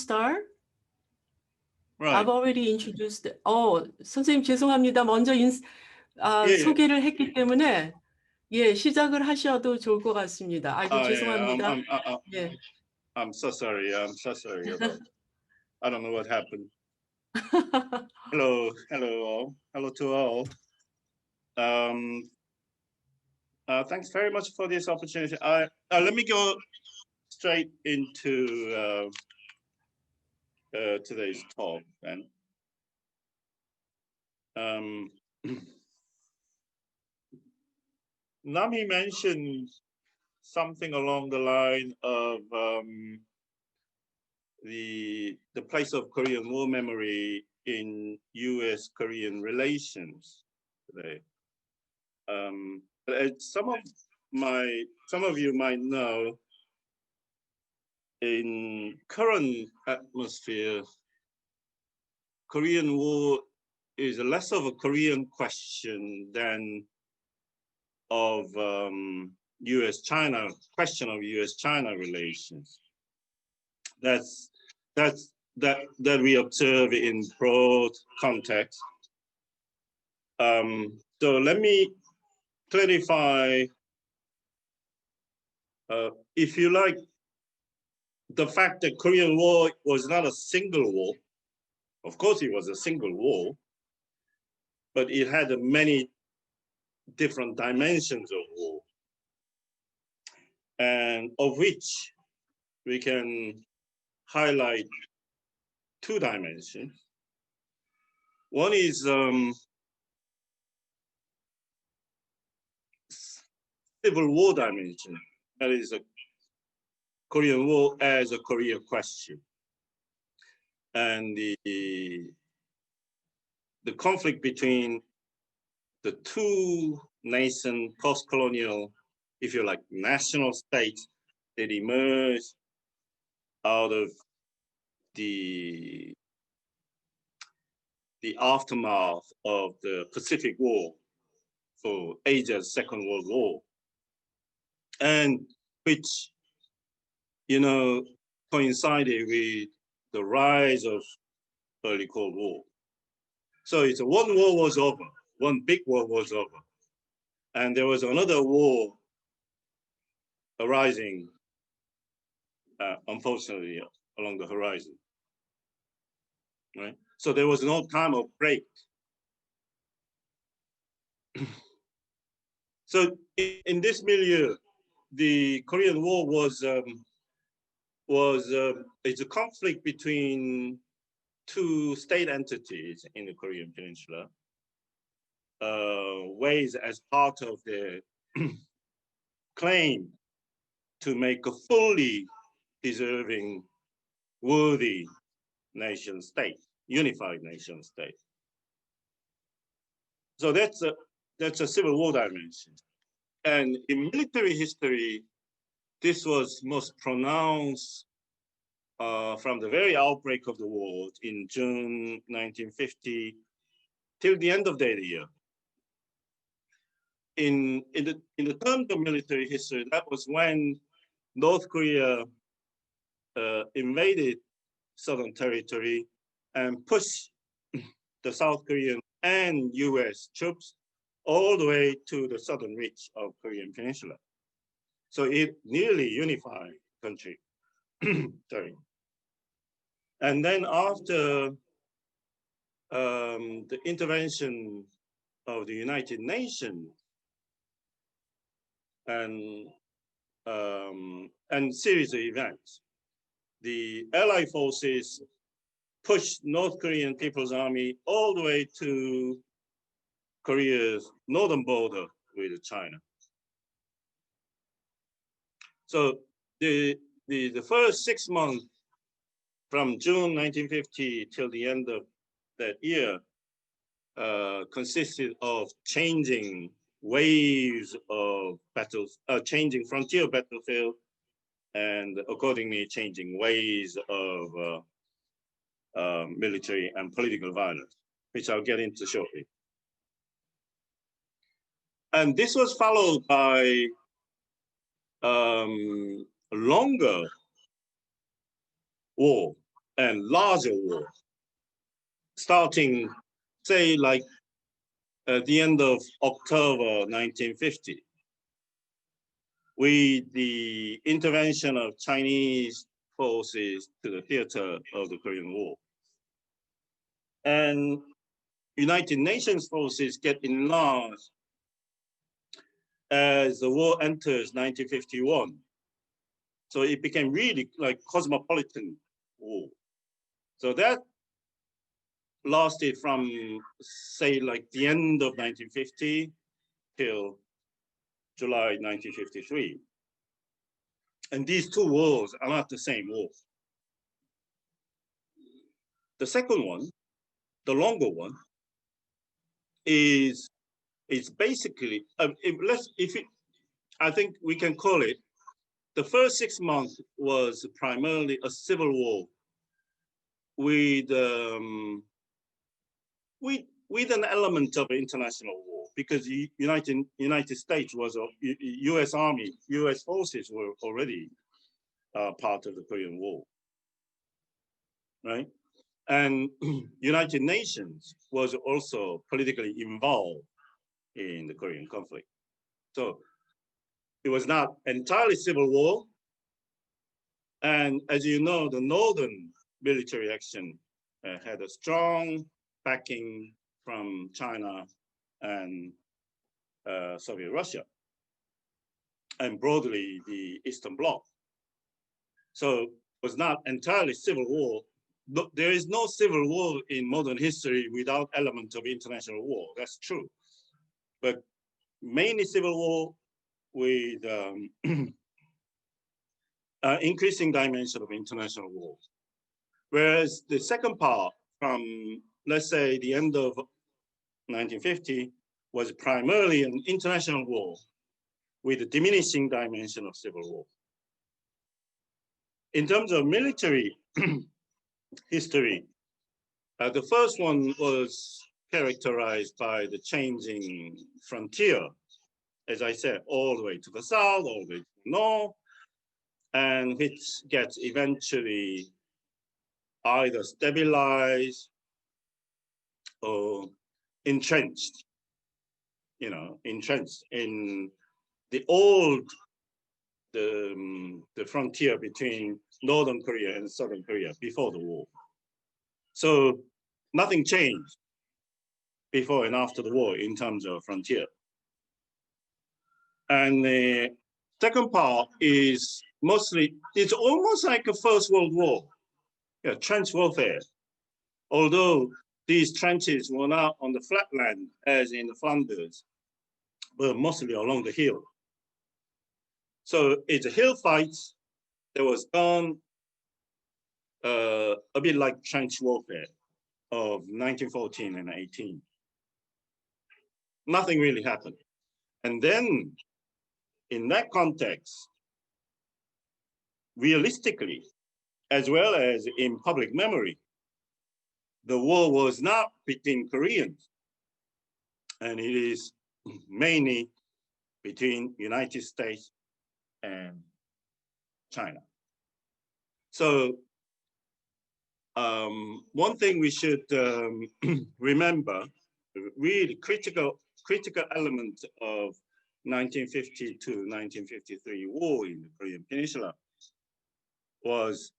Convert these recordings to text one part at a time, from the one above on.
start? Right. I've already introduced. 선생님 죄송합니다. 먼저 예. 소개를 했기 때문에 예, 시작을 하셔도 좋을 것 같습니다. 아이고 죄송합니다. 예. I'm so sorry. I'm so sorry about. I don't know what happened. Hello all. Hello to all. Thanks very much for this opportunity. Let me go straight into today's talk then. Nami mentioned something along the line of the place of Korean War memory in U.S.-Korean relations today. But some of you might know, in current atmosphere, Korean War is less of a Korean question than of U.S.-China question of U.S.-China relations. That we observe in broad context. So let me clarify, if you like, the fact that Korean War was not a single war. Of course, it was a single war, but it had many different dimensions of war, and of which we can highlight two dimensions. One is civil war dimension, that is a Korean War as a Korea question, and the conflict between the two nascent post-colonial, if you like, national states that emerged out of the aftermath of the Pacific War for Asia's Second World War, and which, you know, coincided with the rise of early Cold War. So it's one war was over, one big war was over, and there was another war arising, unfortunately, along the horizon, right? So there was no time of break. So in this milieu, the Korean War was it's a conflict between two state entities in the Korean Peninsula, ways as part of their claim to make a fully deserving, worthy nation state, unified nation state. So that's a civil war dimension. And in military history, this was most pronounced from the very outbreak of the war in June 1950 till the end of that year. In the terms of military history, that was when North Korea invaded southern territory and pushed the South Korean and US troops all the way to the southern reach of Korean Peninsula. So it nearly unified the country. Sorry. And then after the intervention of the United Nations and series of events, the Allied forces pushed North Korean People's Army all the way to Korea's northern border with China. So the first 6 months from June 1950 till the end of that year consisted of changing waves of battles, changing frontier battlefield, and accordingly changing ways of military and political violence, which I'll get into shortly. And this was followed by a longer war and larger war, starting, say, like at the end of October 1950, with the intervention of Chinese forces to the theater of the Korean War. And United Nations forces get enlarged as the war enters 1951. So it became really like Cosmopolitan War. So that lasted from, say, like the end of 1950 till July 1953. And these two wars are not the same war. The second one, the longer one, is basically, I think we can call it, the first 6 months was primarily a civil war with an element of international war, because the United States was U.S. Army, U.S. forces were already part of the Korean War, right? And United Nations was also politically involved in the Korean conflict. So it was not entirely civil war. And as you know, the Northern military action had a strong backing from China and Soviet Russia, and broadly the Eastern Bloc. So it was not entirely civil war. There is no civil war in modern history without elements of international war. That's true. But mainly civil war with increasing dimension of international war. Whereas the second part, from, let's say, the end of 1950, was primarily an international war with a diminishing dimension of civil war. In terms of military history, the first one was characterized by the changing frontier, as I said, all the way to the south, all the way to the north, and which gets eventually either stabilized or entrenched, entrenched in the frontier between Northern Korea and Southern Korea before the war. So nothing changed before and after the war in terms of frontier. And the second part is it's almost like a First World War, trench warfare. Although these trenches were not on the flatland as in the Flanders, but mostly along the hill. So it's a hill fight that was done a bit like trench warfare of 1914 and 18. Nothing really happened. And then in that context, realistically, as well as in public memory, the war was not between Koreans, and it is mainly between United States and China. So one thing we should remember, really critical element of 1950 to 1953 war in the Korean Peninsula was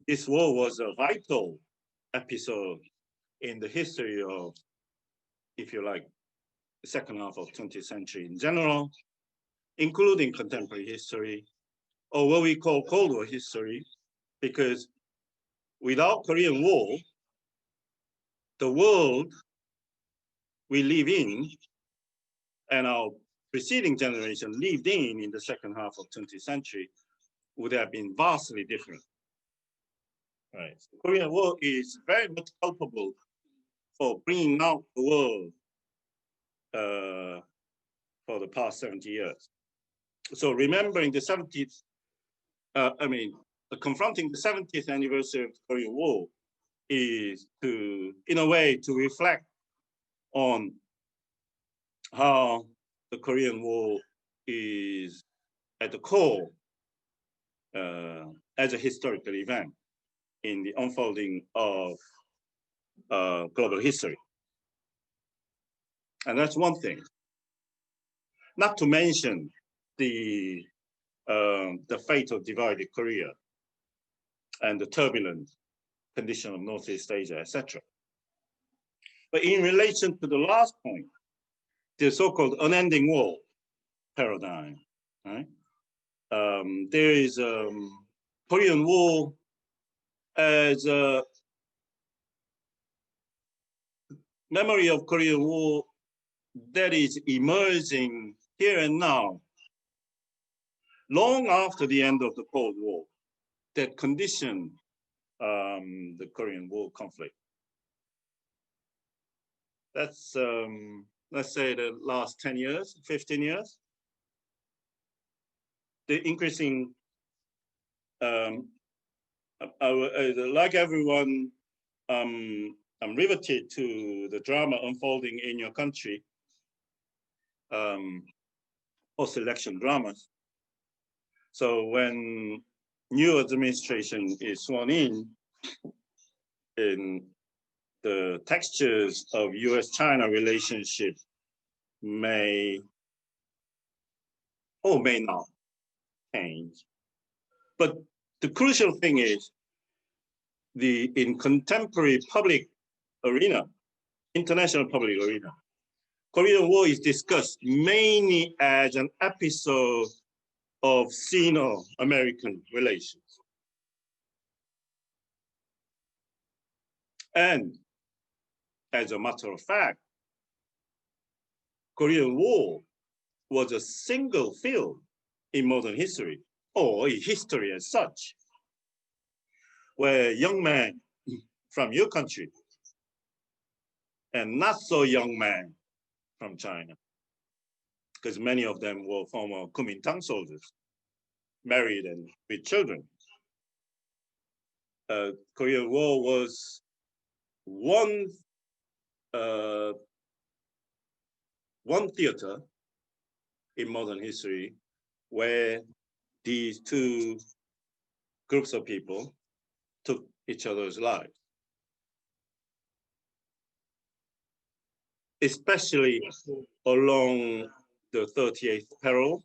this war was a vital episode in the history of, if you like, the second half of 20th century in general, including contemporary history, or what we call Cold War history, because without Korean War, the world we live in and our preceding generation lived in the second half of 20th century would have been vastly different. Right. So Korean War is very much culpable for bringing out the world for the past 70 years. So remembering the 70th, confronting the 70th anniversary of the Korean War is to, in a way, to reflect on how the Korean War is at the core as a historical event. in the unfolding of global history. And that's one thing. Not to mention the fate of divided Korea and the turbulent condition of Northeast Asia, etc. But in relation to the last point, the so-called unending war paradigm, right? There is Korean War as a memory of Korean War that is emerging here and now, long after the end of the Cold War, that conditioned the Korean War conflict. That's, let's say, the last 10 years, 15 years. The increasing, like everyone, I'm riveted to the drama unfolding in your country, post-election dramas. So when new administration is sworn in the textures of US-China relationship may or may not change. But the crucial thing is in contemporary public arena, international public arena, Korean War is discussed mainly as an episode of Sino-American relations. And as a matter of fact, Korean War was a single field in modern history, or in history as such, where young men from your country and not so young men from China, because many of them were former Kuomintang soldiers, married and with children. Korean War was one theater in modern history where these two groups of people took each other's lives. Especially along the 38th parallel,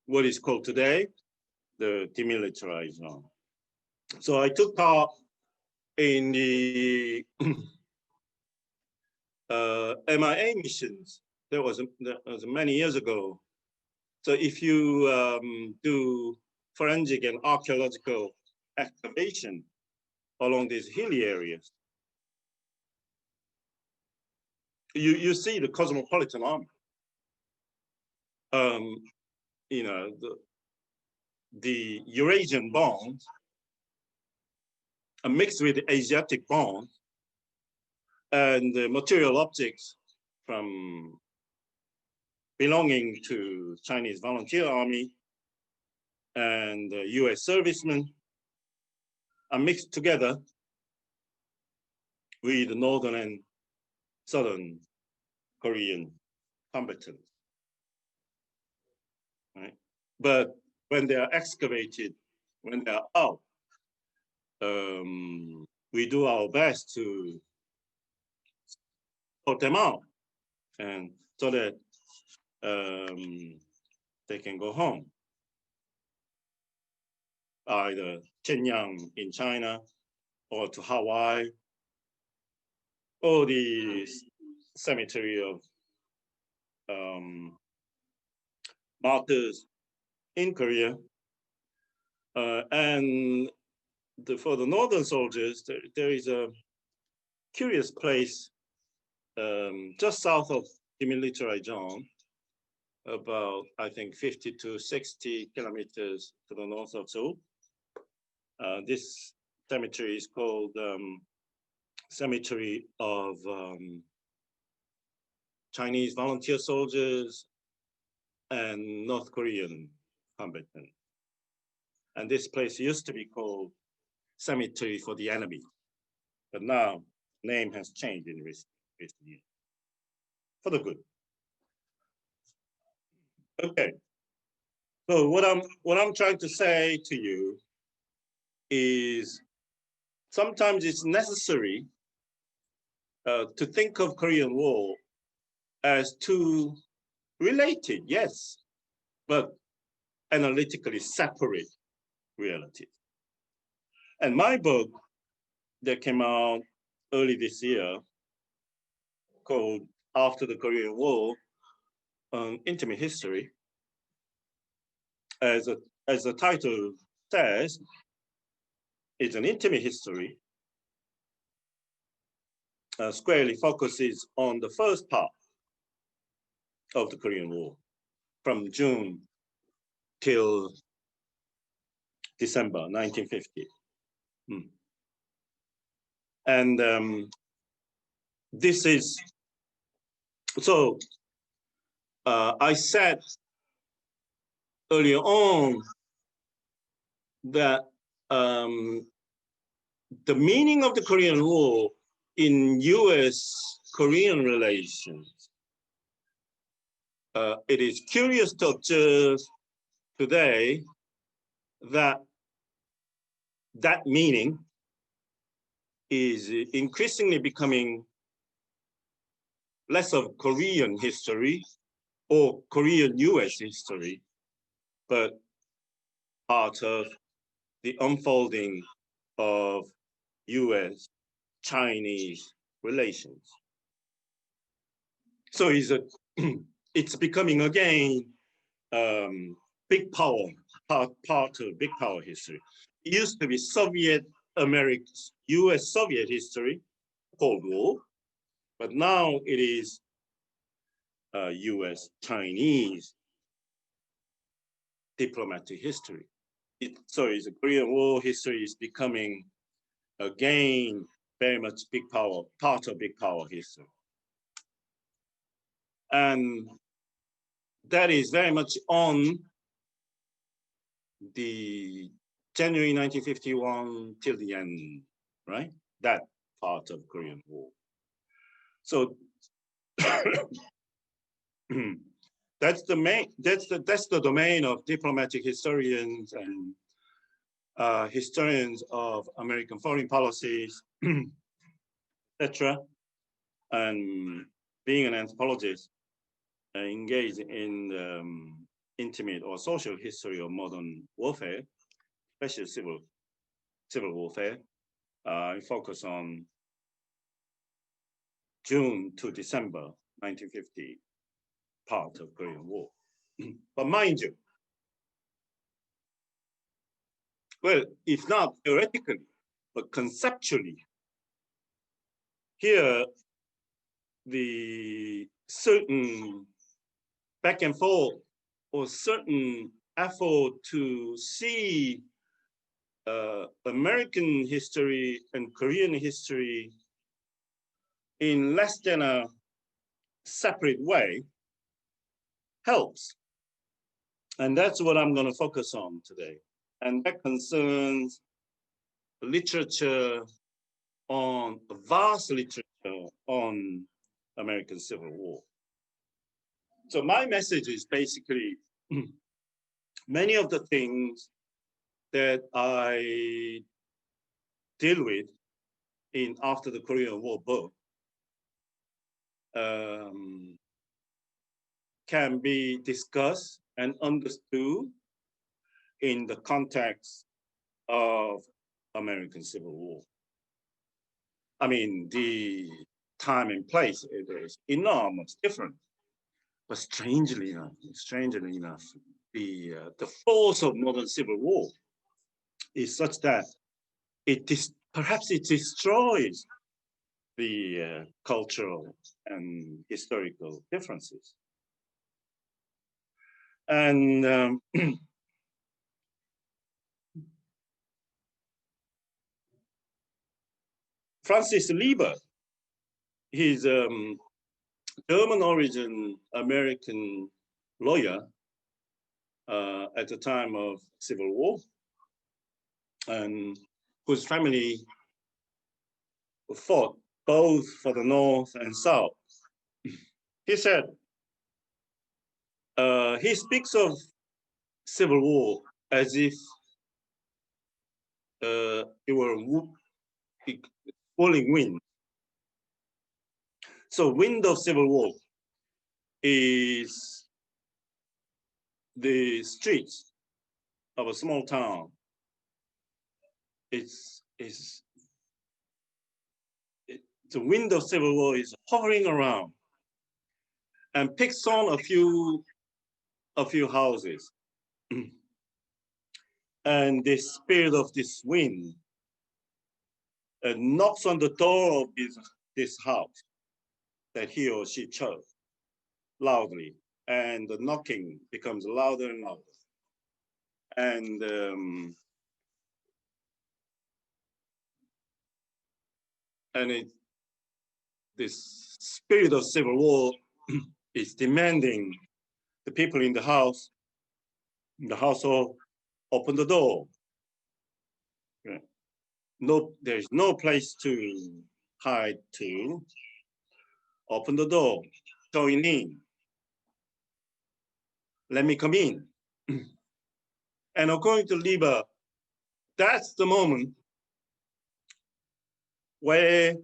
what is called today the Demilitarized Zone. So I took part in the MIA missions. That was many years ago. So if you do forensic and archaeological excavation along these hilly areas, you see the Cosmopolitan Army. You know, the Eurasian bonds are mixed with the Asiatic bonds, and the material objects from belonging to Chinese volunteer army and US servicemen are mixed together with the northern and southern Korean combatants. Right? But when they are excavated, when they are out, we do our best to sort them out, and so that they can go home, either Shenyang in China, or to Hawaii, or the cemetery of martyrs in Korea. And for the northern soldiers, there is a curious place just south of the Demilitarized Zone, about, I think, 50 to 60 kilometers to the north of Seoul. This cemetery is called Cemetery of Chinese volunteer soldiers and North Korean combatants. And this place used to be called Cemetery for the Enemy, but now name has changed in recent years, for the good. Okay, so what I'm trying to say to you is sometimes it's necessary to think of Korean War as two related, yes, but analytically separate realities. And my book that came out early this year, called After the Korean War, Intimate History, as the title says, it's an intimate history, squarely focuses on the first part of the Korean War, from June till December 1950. And this is, so I said earlier on that the meaning of the Korean War in US-Korean relations, it is curious to observe today that that meaning is increasingly becoming less of Korean history or Korean US history, but part of the unfolding of US-Chinese relations. So it's becoming again big power, part of big power history. It used to be Soviet American, US Soviet history, Cold War, but now it is US Chinese diplomatic history. So the Korean War history is becoming again very much big power, part of big power history. And that is very much on the January 1951 till the end, right? That part of Korean War. So that's the domain of diplomatic historians and historians of American foreign policies, etc. And being an anthropologist, engaged in intimate or social history of modern warfare, especially civil warfare. I focus on June to December 1950 part of Korean War. But mind you, well, if not theoretically, but conceptually, here the certain back and forth or certain effort to see American history and Korean history in less than a separate way helps. And that's what I'm going to focus on today. And that concerns literature on, vast literature on American Civil War. So my message is basically many of the things that I deal with in After the Korean War book can be discussed and understood in the context of American Civil War. I mean, the time and place it is enormous different, but strangely enough, the force of modern Civil War is such that perhaps it destroys the cultural and historical differences. And Francis Lieber, he's German origin American lawyer at the time of Civil War, and whose family fought both for the North and South. He said, he speaks of Civil War as if it were swirling wind. So wind of civil war is the streets of a small town. The wind of civil war is hovering around and picks on a few houses. And the spirit of this wind knocks on the door of this house that he or she chose loudly, and the knocking becomes louder and louder. And this spirit of civil war is demanding the people in the household, open the door. There's no place to hide to. Open the door, join in. Let me come in. And according to Lieber, that's the moment where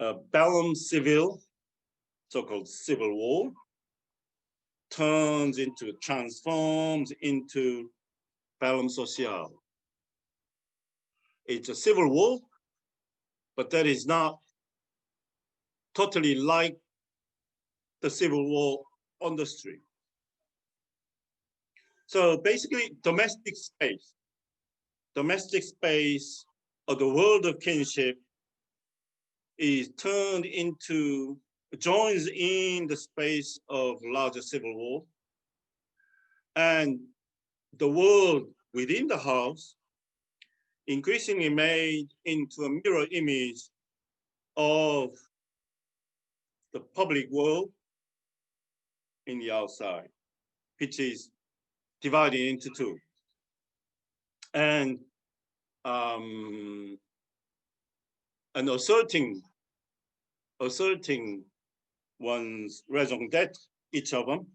a balanced civil, so-called civil war, transforms into balance social. It's a civil war, but that is not totally like the civil war on the street. So basically, domestic space of the world of kinship is joins in the space of larger civil war. And the world within the house increasingly made into a mirror image of the public world in the outside, which is divided into two. And asserting one's raison d'etre, each of them,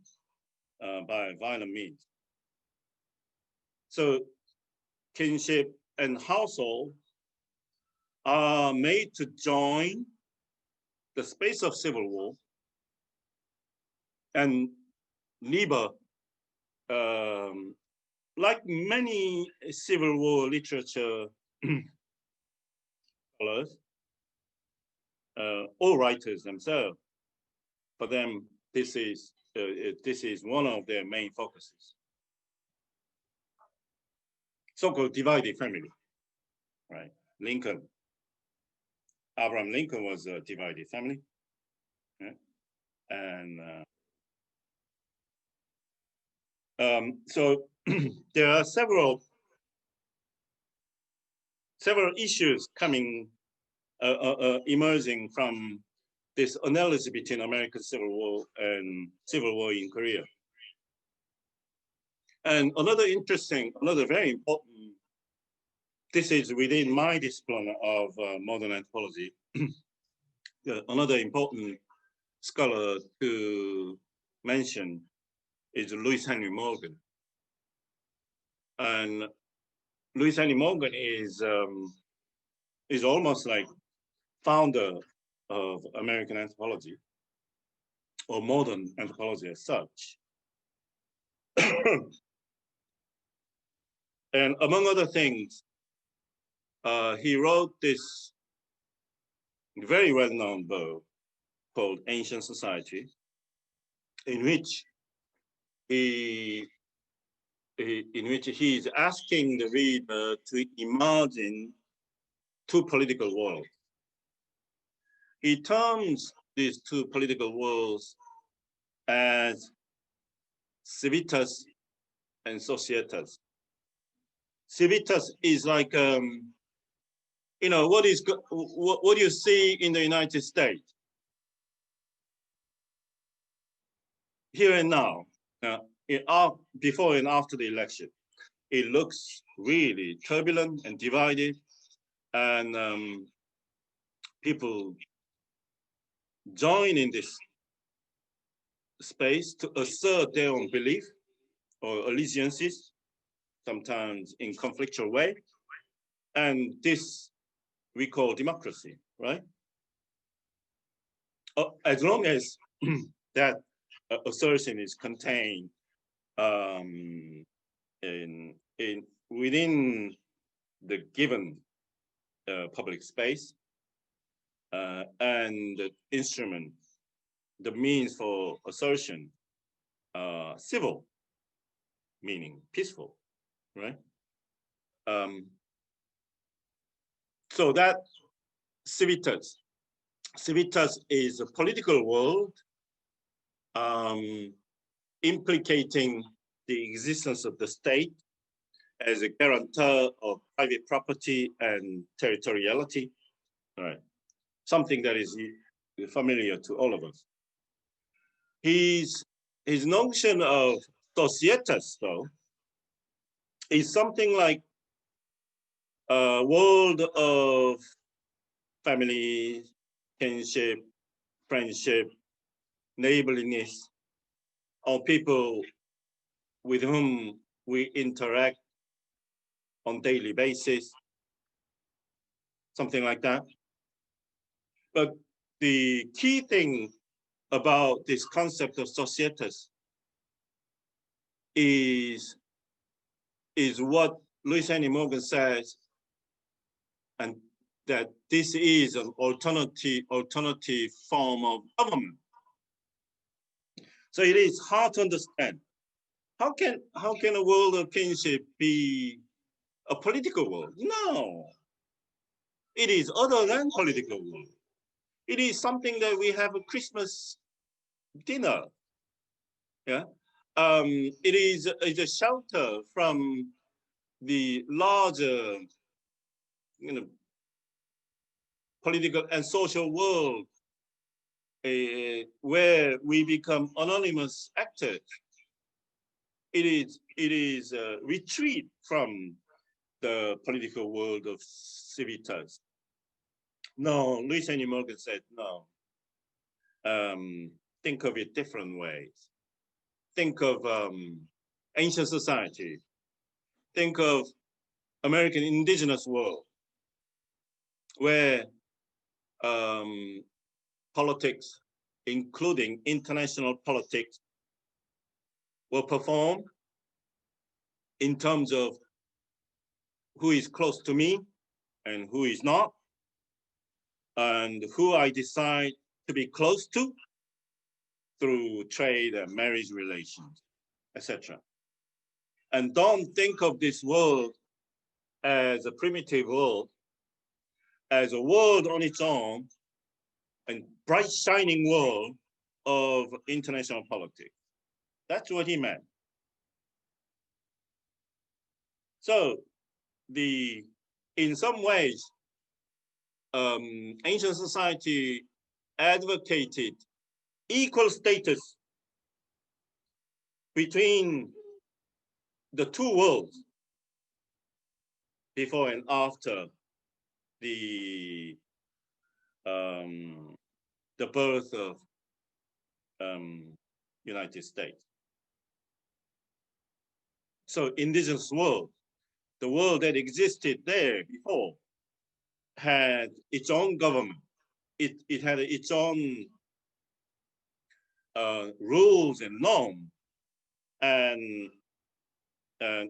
by violent means. So kinship and household are made to join the space of civil war. And Lieber, like many civil war literature scholars, or writers themselves, for them, this is one of their main focuses. So-called divided family, right? Abraham Lincoln was a divided family, right? And so there are several issues coming, emerging from this analysis between American Civil War and Civil War in Korea. And another very important, this is within my discipline of modern anthropology, another important scholar to mention is Louis Henry Morgan. And Louis Henry Morgan is almost like founder of American anthropology, or modern anthropology as such. And among other things, he wrote this very well-known book called Ancient Society, in which he is asking the reader to imagine two political worlds. He terms these two political worlds as Civitas and Societas. Civitas is like, what do you see in the United States? Here and now, before and after the election, it looks really turbulent and divided, and people join in this space to assert their own belief or allegiances, sometimes in conflictual way. And this we call democracy, right? As long as that assertion is contained within the given public space and the instrument, the means for assertion, civil, meaning peaceful, right? So that civitas is a political world implicating the existence of the state as a guarantor of private property and territoriality, right? Something that is familiar to all of us. His notion of Societus, though, is something like a world of family, kinship, friendship, neighborliness, of people with whom we interact on daily basis, something like that. But the key thing about this concept of Societas is what Louis Henry Morgan says, and that this is an alternative form of government. So it is hard to understand. How can a world of kinship be a political world? No, it is other than political world. It is something that we have a Christmas dinner. Yeah, it is a shelter from the larger, political and social world where we become anonymous actors. It is a retreat from the political world of civitas. No, Louis Henry Morgan said no. Think of it different ways. Think of ancient society. Think of American Indigenous World, where politics, including international politics, were performed in terms of who is close to me and who is not, and who I decide to be close to through trade and marriage relations, etc. And don't think of this world as a primitive world, as a world on its own, and bright shining world of international politics. That's what he meant. So in some ways, ancient society advocated equal status between the two worlds before and after the birth of United States. So indigenous world, the world that existed there before, had its own government. It had its own rules and norms, and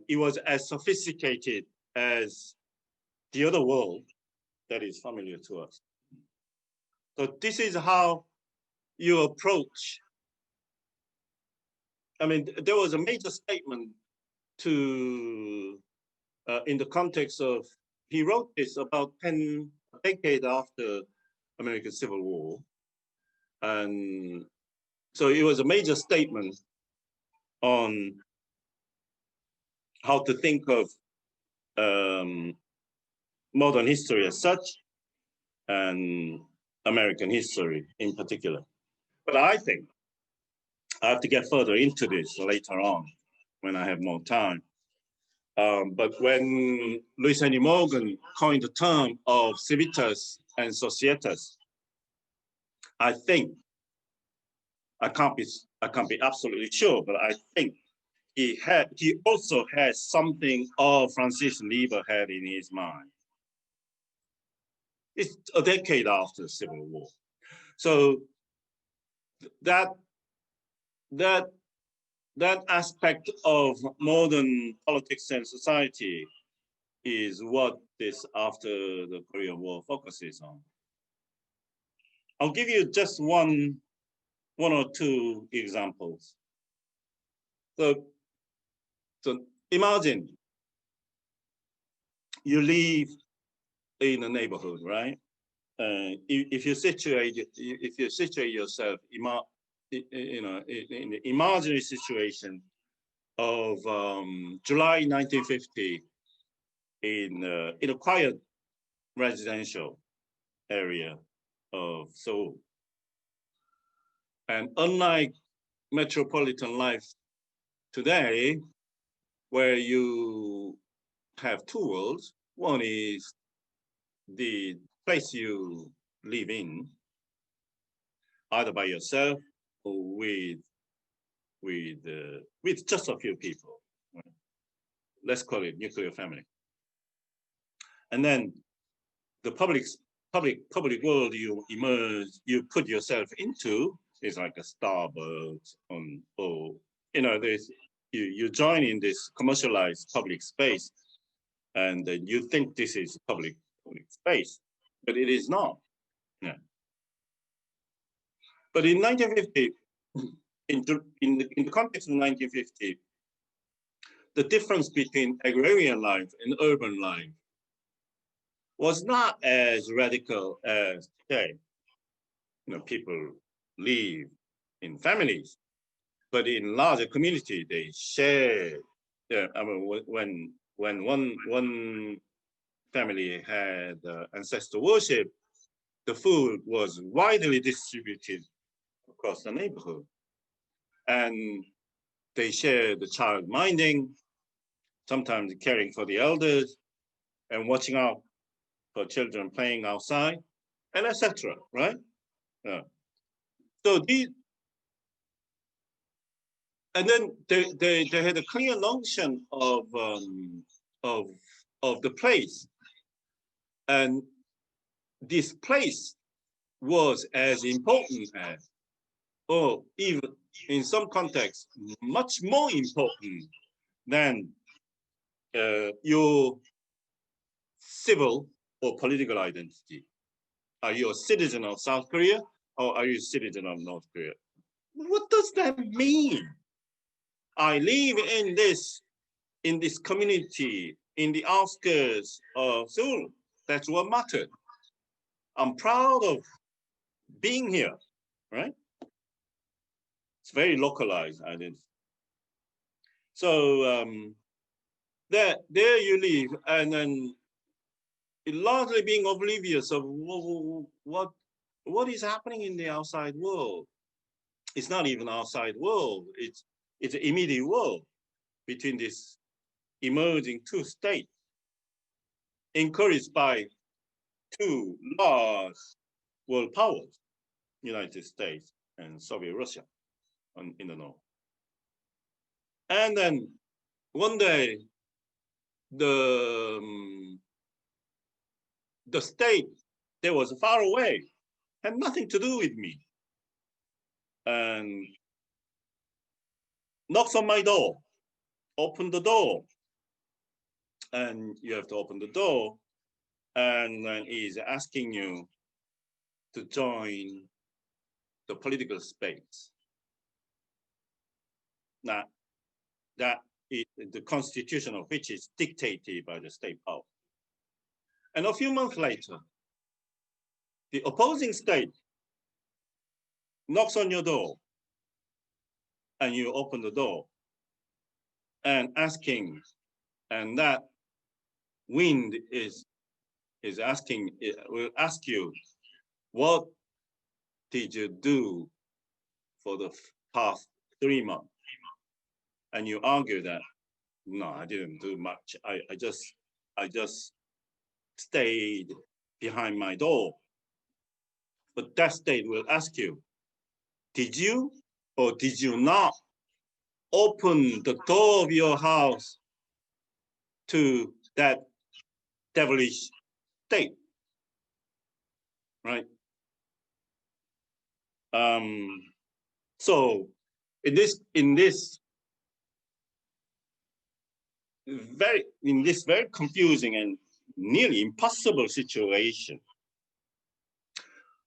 it was as sophisticated as the other world that is familiar to us. So this is how you approach. I mean, there was a major statement in the context of, he wrote this about a decade after American Civil War. And so it was a major statement on how to think of modern history as such, and American history in particular. But I think I have to get further into this later on when I have more time. But when Louis Henry Morgan coined the term of civitas and societas, I think, I can't be absolutely sure, but I think he also has something of Francis Lieber had in his mind. It's a decade after the Civil War. So that aspect of modern politics and society is what this after the Korean War focuses on. I'll give you just one or two examples. So imagine you live in a neighborhood, right? If you situate yourself, in the imaginary situation of July 1950 in a quiet residential area of Seoul, and unlike metropolitan life today, where you have two worlds, one is the place you live in, either by yourself or with just a few people. Let's call it nuclear family. And then the public world you put yourself into is like a Starbucks or there's you join in this commercialized public space, and you think this is public space, but it is not. Yeah. But in 1950, in the context of 1950, the difference between agrarian life and urban life was not as radical as today. People live in families, but in larger community, they share. I mean, when one family had ancestor worship, the food was widely distributed across the neighborhood, and they share the child minding, sometimes caring for the elders, and watching out for children playing outside, and etc. Right? So these, and then they had a clear notion of the place, and this place was as important as, or even in some contexts, much more important than your civil or political identity. Are you a citizen of South Korea or are you a citizen of North Korea? What does that mean? I live in this community in the outskirts of Seoul. That's what mattered. I'm proud of being here, right? It's very localized identity. So there you live, and then largely being oblivious of what is happening in the outside world. It's not even outside world. It's an immediate world between this emerging two states, encouraged by two large world powers, United States and Soviet Russia in the north. And then one day, the state that was far away had nothing to do with me, and knocks on my door, open the door, and you have to open the door, and then he's asking you to join the political space. Now, that is the constitution of which is dictated by the state power. And a few months later, the opposing state knocks on your door, and you open the door, and asking, and that wind will ask you, what did you do for the past 3 months? And you argue that, no, I didn't do much. I just stayed behind my door. But that state will ask you, did you or did you not open the door of your house to that devilish state? right? So in this very confusing and nearly impossible situation,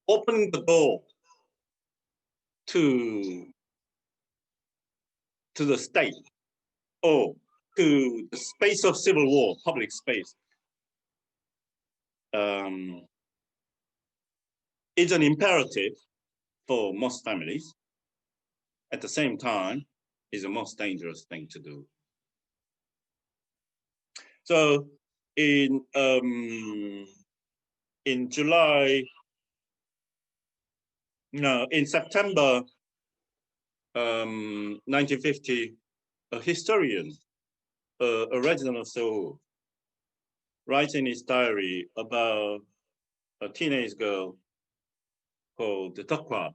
opening the door to the state or to the space of civil war, public space, is an imperative for most families. At the same time, is the most dangerous thing to do. So in September 1950, a historian, a resident of Seoul, writes in his diary about a teenage girl called Deokwa,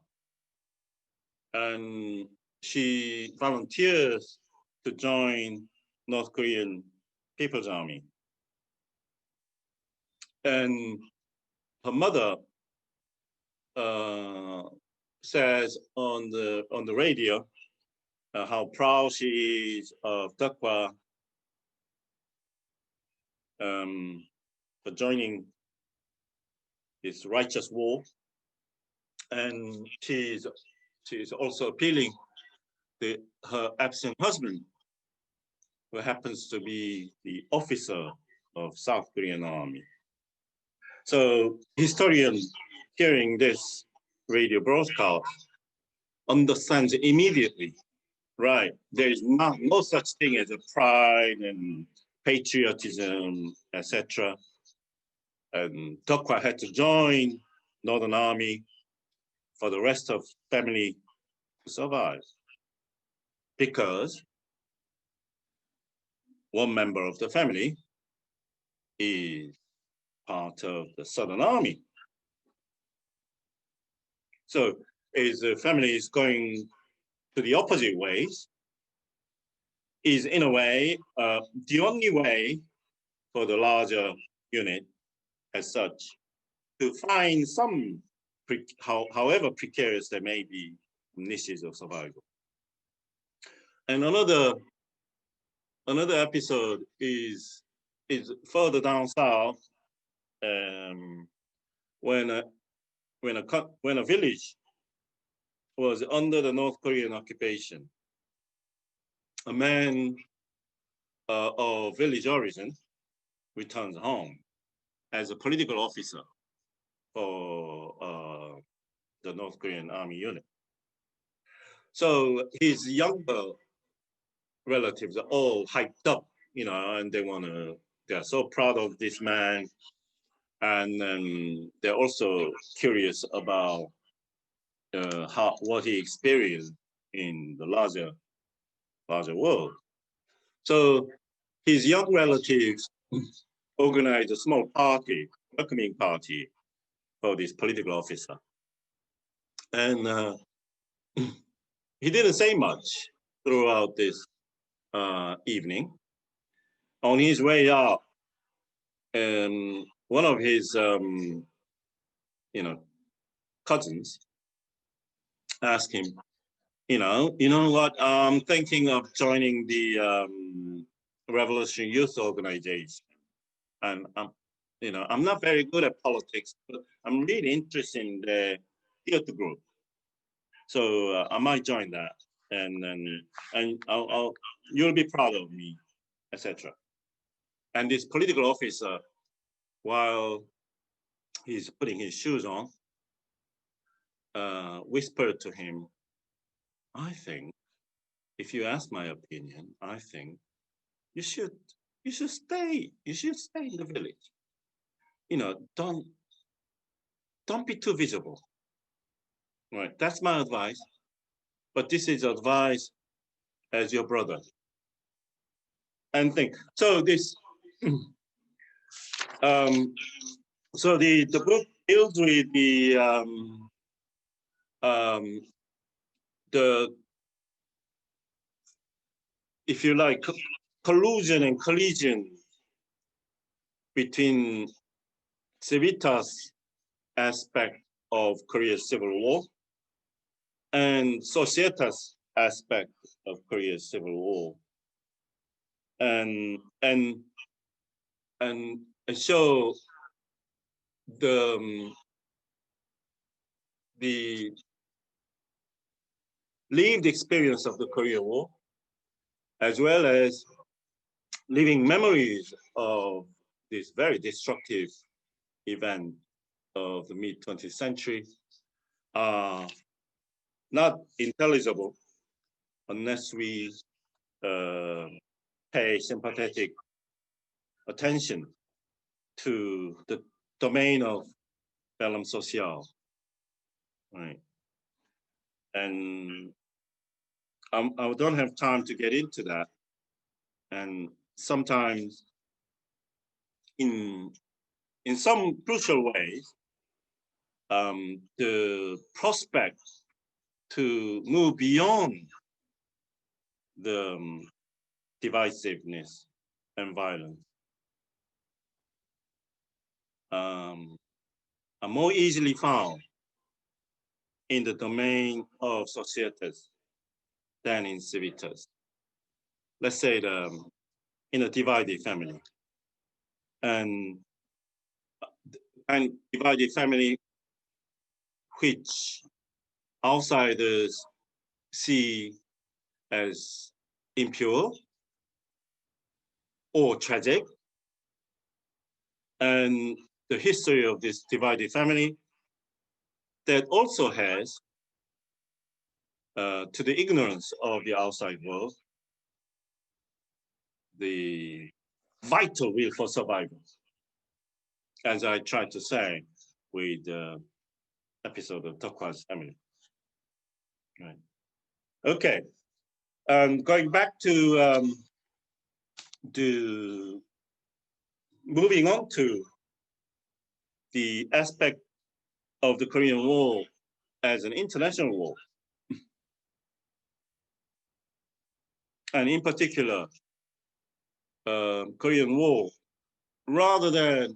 and she volunteers to join North Korean People's Army. And her mother says on the radio how proud she is of Deokwa for joining this righteous war, and she's also appealing to her absent husband, who happens to be the officer of South Korean Army. So historian hearing this radio broadcast understands immediately, right? There is no such thing as a pride and patriotism, etc. And Deokwa had to join Northern Army for the rest of family to survive, because one member of the family is part of the Southern Army. So as the family is going to the opposite ways, is in a way the only way for the larger unit as such to find some, however precarious they may be, niches of survival. And another episode is further down south, when a village was under the North Korean occupation. A man of village origin returns home as a political officer for the North Korean Army unit. So his younger relatives are all hyped up, and they're so proud of this man. And they're also curious about what he experienced in the larger world. So his young relatives organized a small party, welcoming party for this political officer. And he didn't say much throughout this evening. On his way out, one of his cousins asked him, you know what, I'm thinking of joining the Revolutionary Youth Organization. And I'm not very good at politics, but I'm really interested in the theater group. So I might join that, and you'll be proud of me, etc. And this political officer, while he's putting his shoes on, whispered to him, I think, if you ask my opinion, I think you should stay. You should stay in the village. Don't be too visible. Right, that's my advice. But this is advice as your brother. And think so. This so the book deals with the if you like, collusion and collision between Civitas aspect of Korea's civil war and Societus aspect of Korea's civil war, and show the lived experience of the Korean War, as well as living memories of this very destructive event of the mid-20th century are not intelligible unless we pay sympathetic attention to the domain of bellum social, right? And I don't have time to get into that. And sometimes in some crucial ways, the prospect to move beyond the divisiveness and violence are more easily found in the domain of Societas than in Civitas. Let's say in a divided family. And divided family which outsiders see as impure or tragic. And the history of this divided family that also has, to the ignorance of the outside world, the vital will for survival, as I tried to say with the episode of Tokwa's family. Right. Okay. Going back to moving on to the aspect of the Korean War as an international war. And in particular, Korean War, rather than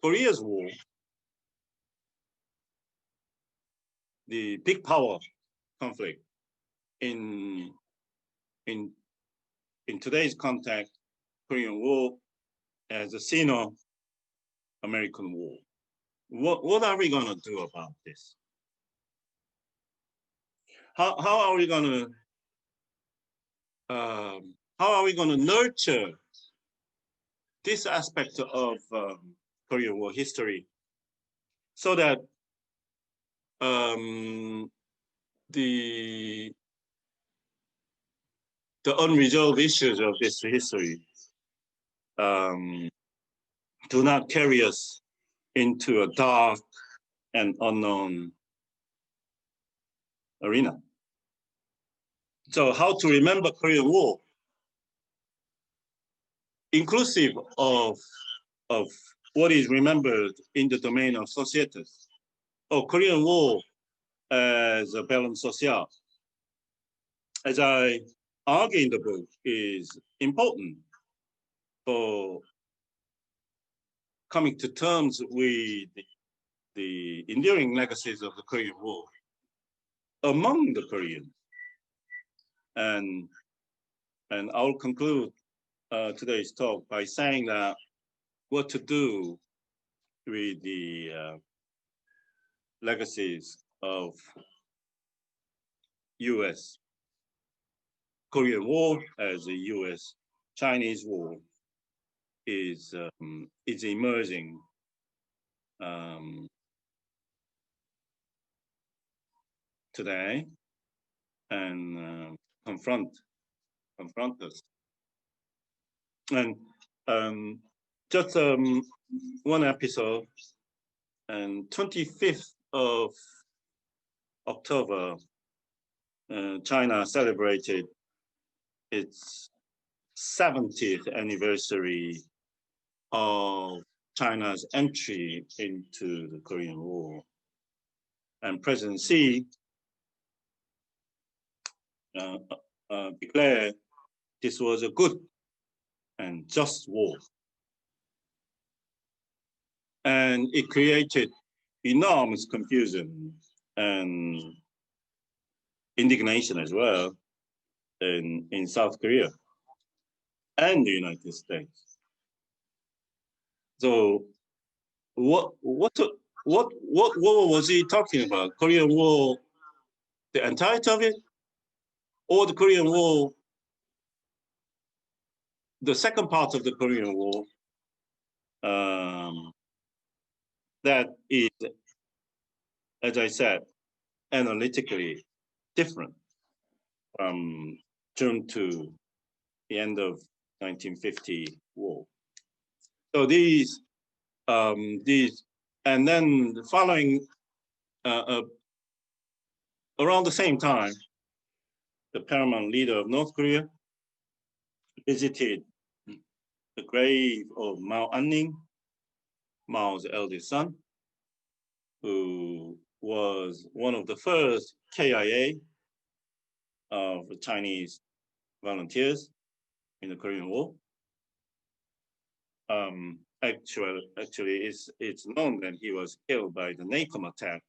Korea's war, the big power conflict in today's context, Korean War as a Sino-American war. What are we going to do about this? How are we going to nurture this aspect of Korean War history so that the unresolved issues of this history do not carry us into a dark and unknown arena. So how to remember Korean War, inclusive of what is remembered in the domain of Societas, or Korean War as a bellum social, as I argue in the book, is important for coming to terms with the enduring legacies of the Korean War among the Koreans. And I'll conclude today's talk by saying that what to do with the legacies of US Korean War as a US Chinese war is emerging today and confront us. And just one episode, and 25th of October, China celebrated its 70th anniversary of China's entry into the Korean War. And President Xi declared this was a good and just war. And it created enormous confusion and indignation as well in South Korea and the United States. So what was he talking about? Korean War, the entirety of it, or the Korean War, the second part of the Korean War, that is, as I said, analytically different from June to the end of 1950 war. So these, and then the following, around the same time, the paramount leader of North Korea visited the grave of Mao Anning, Mao's eldest son, who was one of the first KIA of Chinese volunteers in the Korean War. Actually, it's known that he was killed by the NACOM attack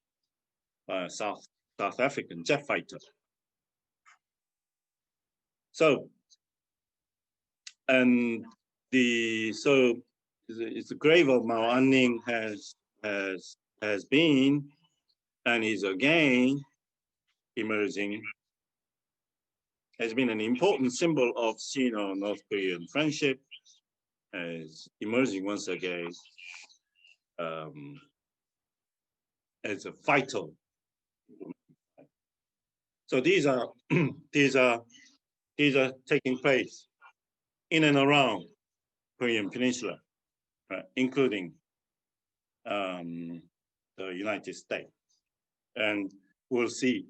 by a South African jet fighter. So, and it's the grave of Mao Anning has been and is again emerging, has been an important symbol of Sino-North Korean friendship, as emerging once again as a vital. So these are taking place in and around Korean Peninsula, including the United States, and we'll see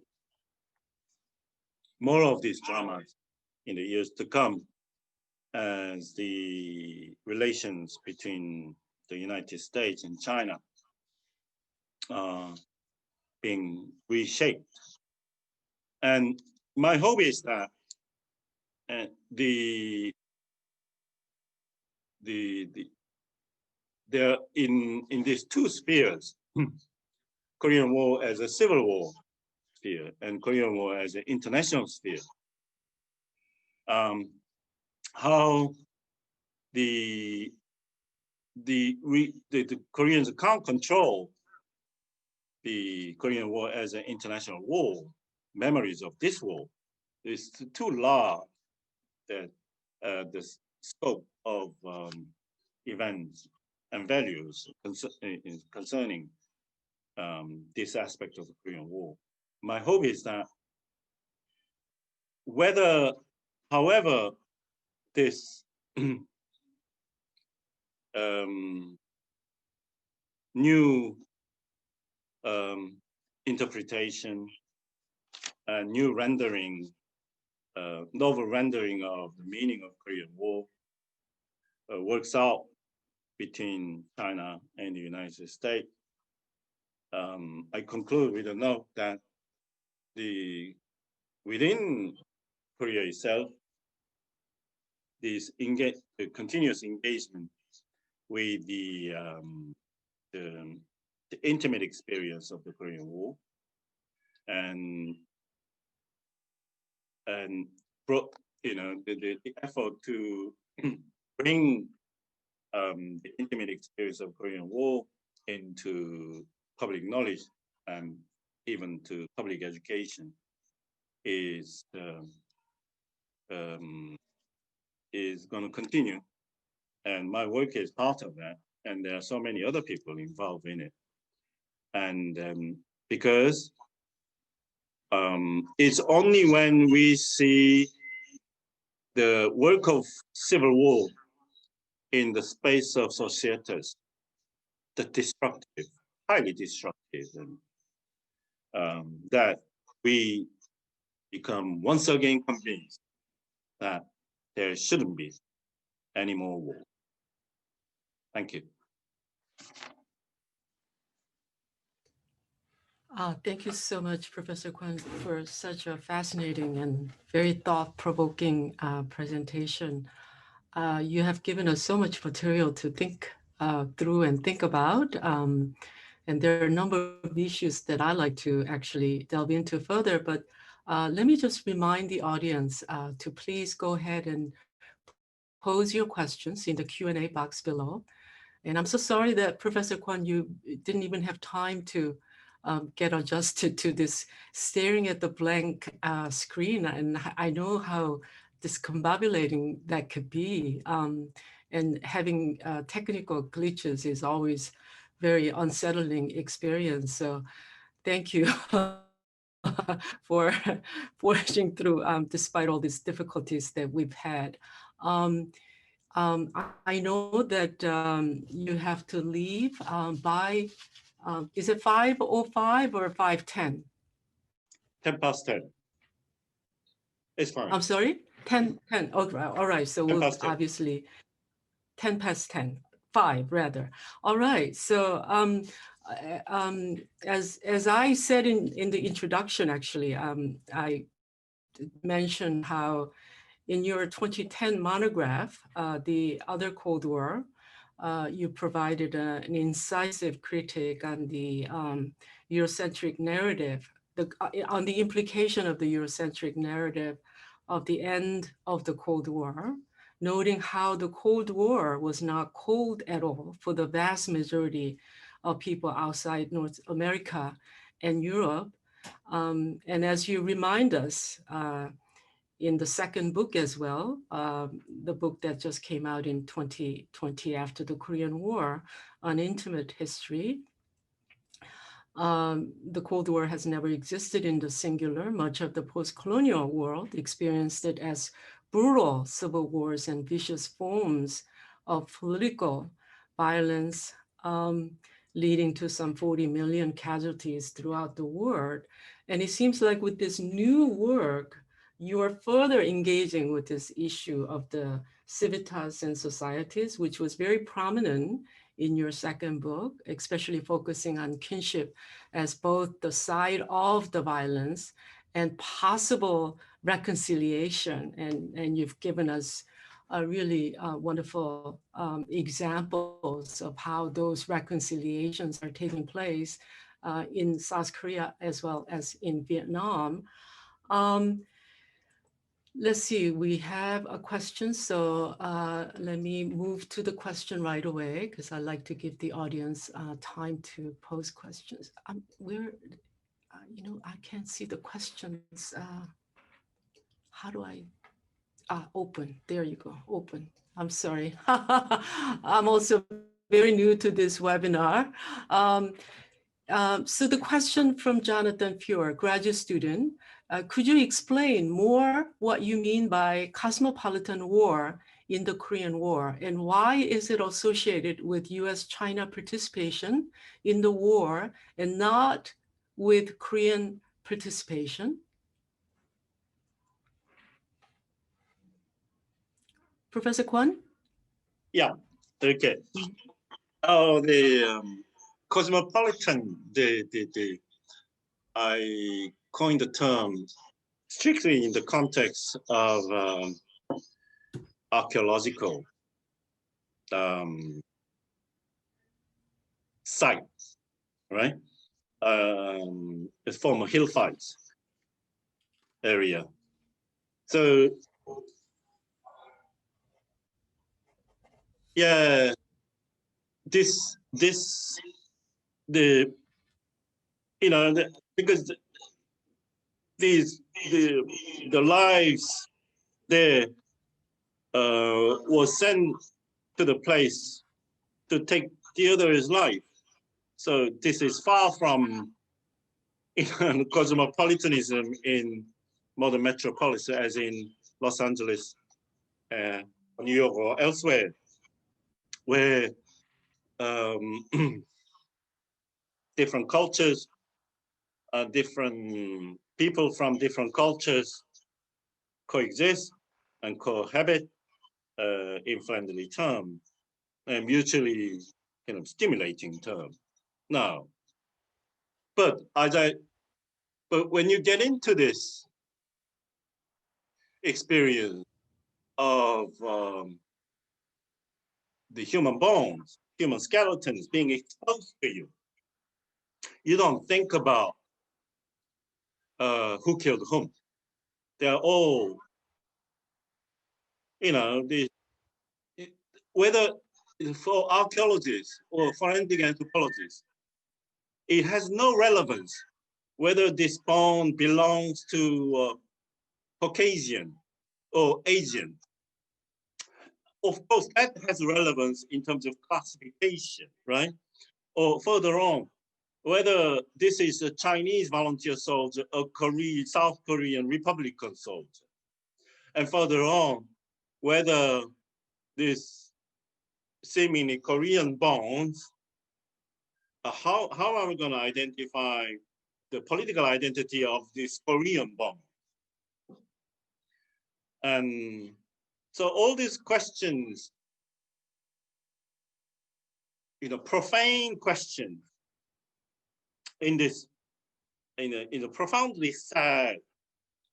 more of these dramas in the years to come as the relations between the United States and China are being reshaped. And my hope is that there in these two spheres, Korean War as a civil war sphere and Korean War as an international sphere, how the Koreans can't control the Korean War as an international war. Memories of this war is too large that the scope of events and values concerning this aspect of the Korean War. My hope is that however this new interpretation, new rendering, novel rendering of the meaning of Korean War works out between China and the United States. I conclude with a note that within Korea itself, this continuous engagement with the intimate experience of the Korean War and brought, the effort to bring the intimate experience of Korean War into public knowledge and even to public education is going to continue. And my work is part of that. And there are so many other people involved in it. And because it's only when we see the work of civil war in the space of Societus, the destructive, highly destructive, and that we become once again convinced that there shouldn't be any more war. Thank you. Thank you so much, Professor Kwon, for such a fascinating and very thought-provoking presentation. You have given us so much material to think through and think about. And there are a number of issues that I like to actually delve into further, but let me just remind the audience to please go ahead and pose your questions in the Q&A box below. And I'm so sorry that Professor Kwon, you didn't even have time to get adjusted to this staring at the blank screen. And I know how discombobulating that could be. And having technical glitches is always very unsettling experience. So thank you for forging through despite all these difficulties that we've had. I know that you have to leave by, is it 5:05 or 5:10? 10 past 10. It's fine. I'm sorry, 10. Oh, all right, so 10 we'll past 10. obviously 10 past 10, 5 rather. All right, so as I said in the introduction, actually, I mentioned how in your 2010 monograph, The Other Cold War, you provided an incisive critique on the Eurocentric narrative, on the implication of the Eurocentric narrative of the end of the Cold War, noting how the Cold War was not cold at all for the vast majority of people outside North America and Europe. And as you remind us, in the second book as well, the book that just came out in 2020 after the Korean War, on intimate history. The Cold War has never existed in the singular. Much of the post-colonial world experienced it as brutal civil wars and vicious forms of political violence, leading to some 40 million casualties throughout the world. And it seems like with this new work, you are further engaging with this issue of the civitas and societies, which was very prominent in your second book, especially focusing on kinship as both the side of the violence and possible reconciliation. And you've given us a really wonderful examples of how those reconciliations are taking place in South Korea as well as in Vietnam. Let's see, we have a question. So let me move to the question right away because I like to give the audience time to pose questions. I can't see the questions. How do I, open, there you go, open. I'm sorry. I'm also very new to this webinar. So the question from Jonathan Pure, graduate student, could you explain more what you mean by Cosmopolitan War in the Korean War, and why is it associated with US-China participation in the war and not with Korean participation? Professor Kwon? Yeah, okay. Oh, the cosmopolitan, I coined the term strictly in the context of archaeological sites, right? The former hill fights area. So, yeah, because the lives there was sent to the place to take the other's life. So this is far from cosmopolitanism in modern metropolis, as in Los Angeles, New York, or elsewhere, where different cultures, different people from different cultures coexist and cohabit in friendly terms and mutually stimulating terms. Now, but when you get into this experience of the human bones, human skeletons being exposed to you, you don't think about who killed whom. They're all, you know, whether for archaeologists or forensic anthropologists, it has no relevance whether this bone belongs to Caucasian or Asian. Of course, that has relevance in terms of classification, right? Or further on, whether this is a Chinese volunteer soldier or South Korean Republican soldier. And further on, whether this seemingly Korean bones, how are we going to identify the political identity of this Korean bone? And so all these questions, you know, profane questions in this, in a profoundly sad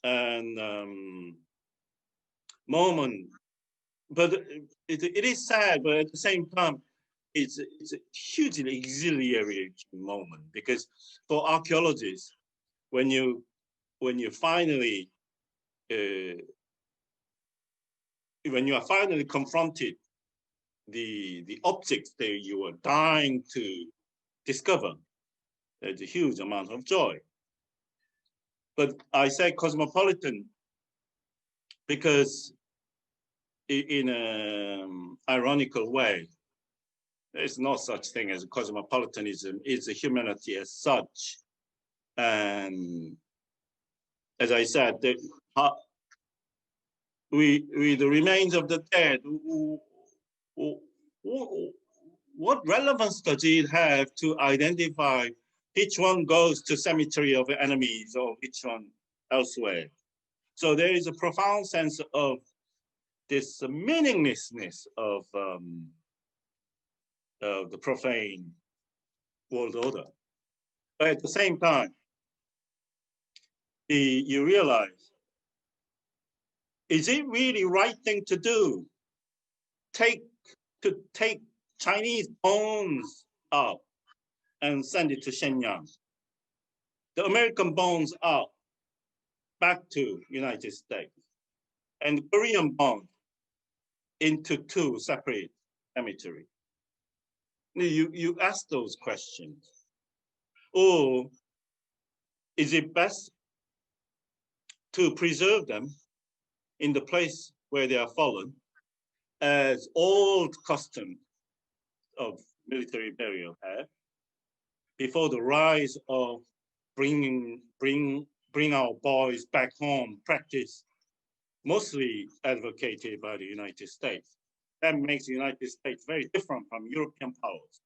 and moment, but it is sad, but at the same time, it's a hugely exhilarating moment, because for archaeologists, when you finally when you are finally confronted the objects that you are dying to discover, there's a huge amount of joy. But I say cosmopolitan because in an ironical way, there's no such thing as cosmopolitanism. It's a humanity as such. And as I said, we the remains of the dead, what relevance does it have to identify which one goes to cemetery of enemies or which one elsewhere? So there is a profound sense of this meaninglessness of the profane world order. But at the same time, you realize, is it really right thing to do? Take Chinese bones out and send it to Shenyang. The American bones out back to United States, and Korean bones into two separate cemeteries. You ask those questions. Or is it best to preserve them in the place where they are fallen, as old custom of military burial had, before the rise of bring our boys back home practice, mostly advocated by the United States? That makes the United States very different from European powers.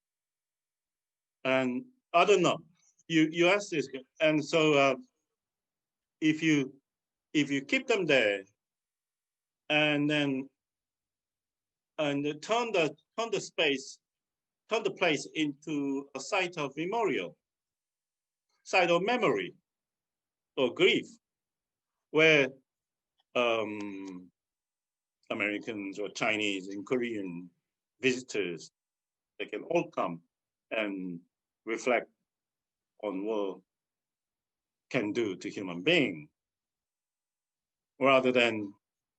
And I don't know, you ask this, and so if you keep them there, and then turn the place into a site of memorial, site of memory or grief, where Americans or Chinese and Korean visitors, they can all come and reflect on what can do to human being, rather than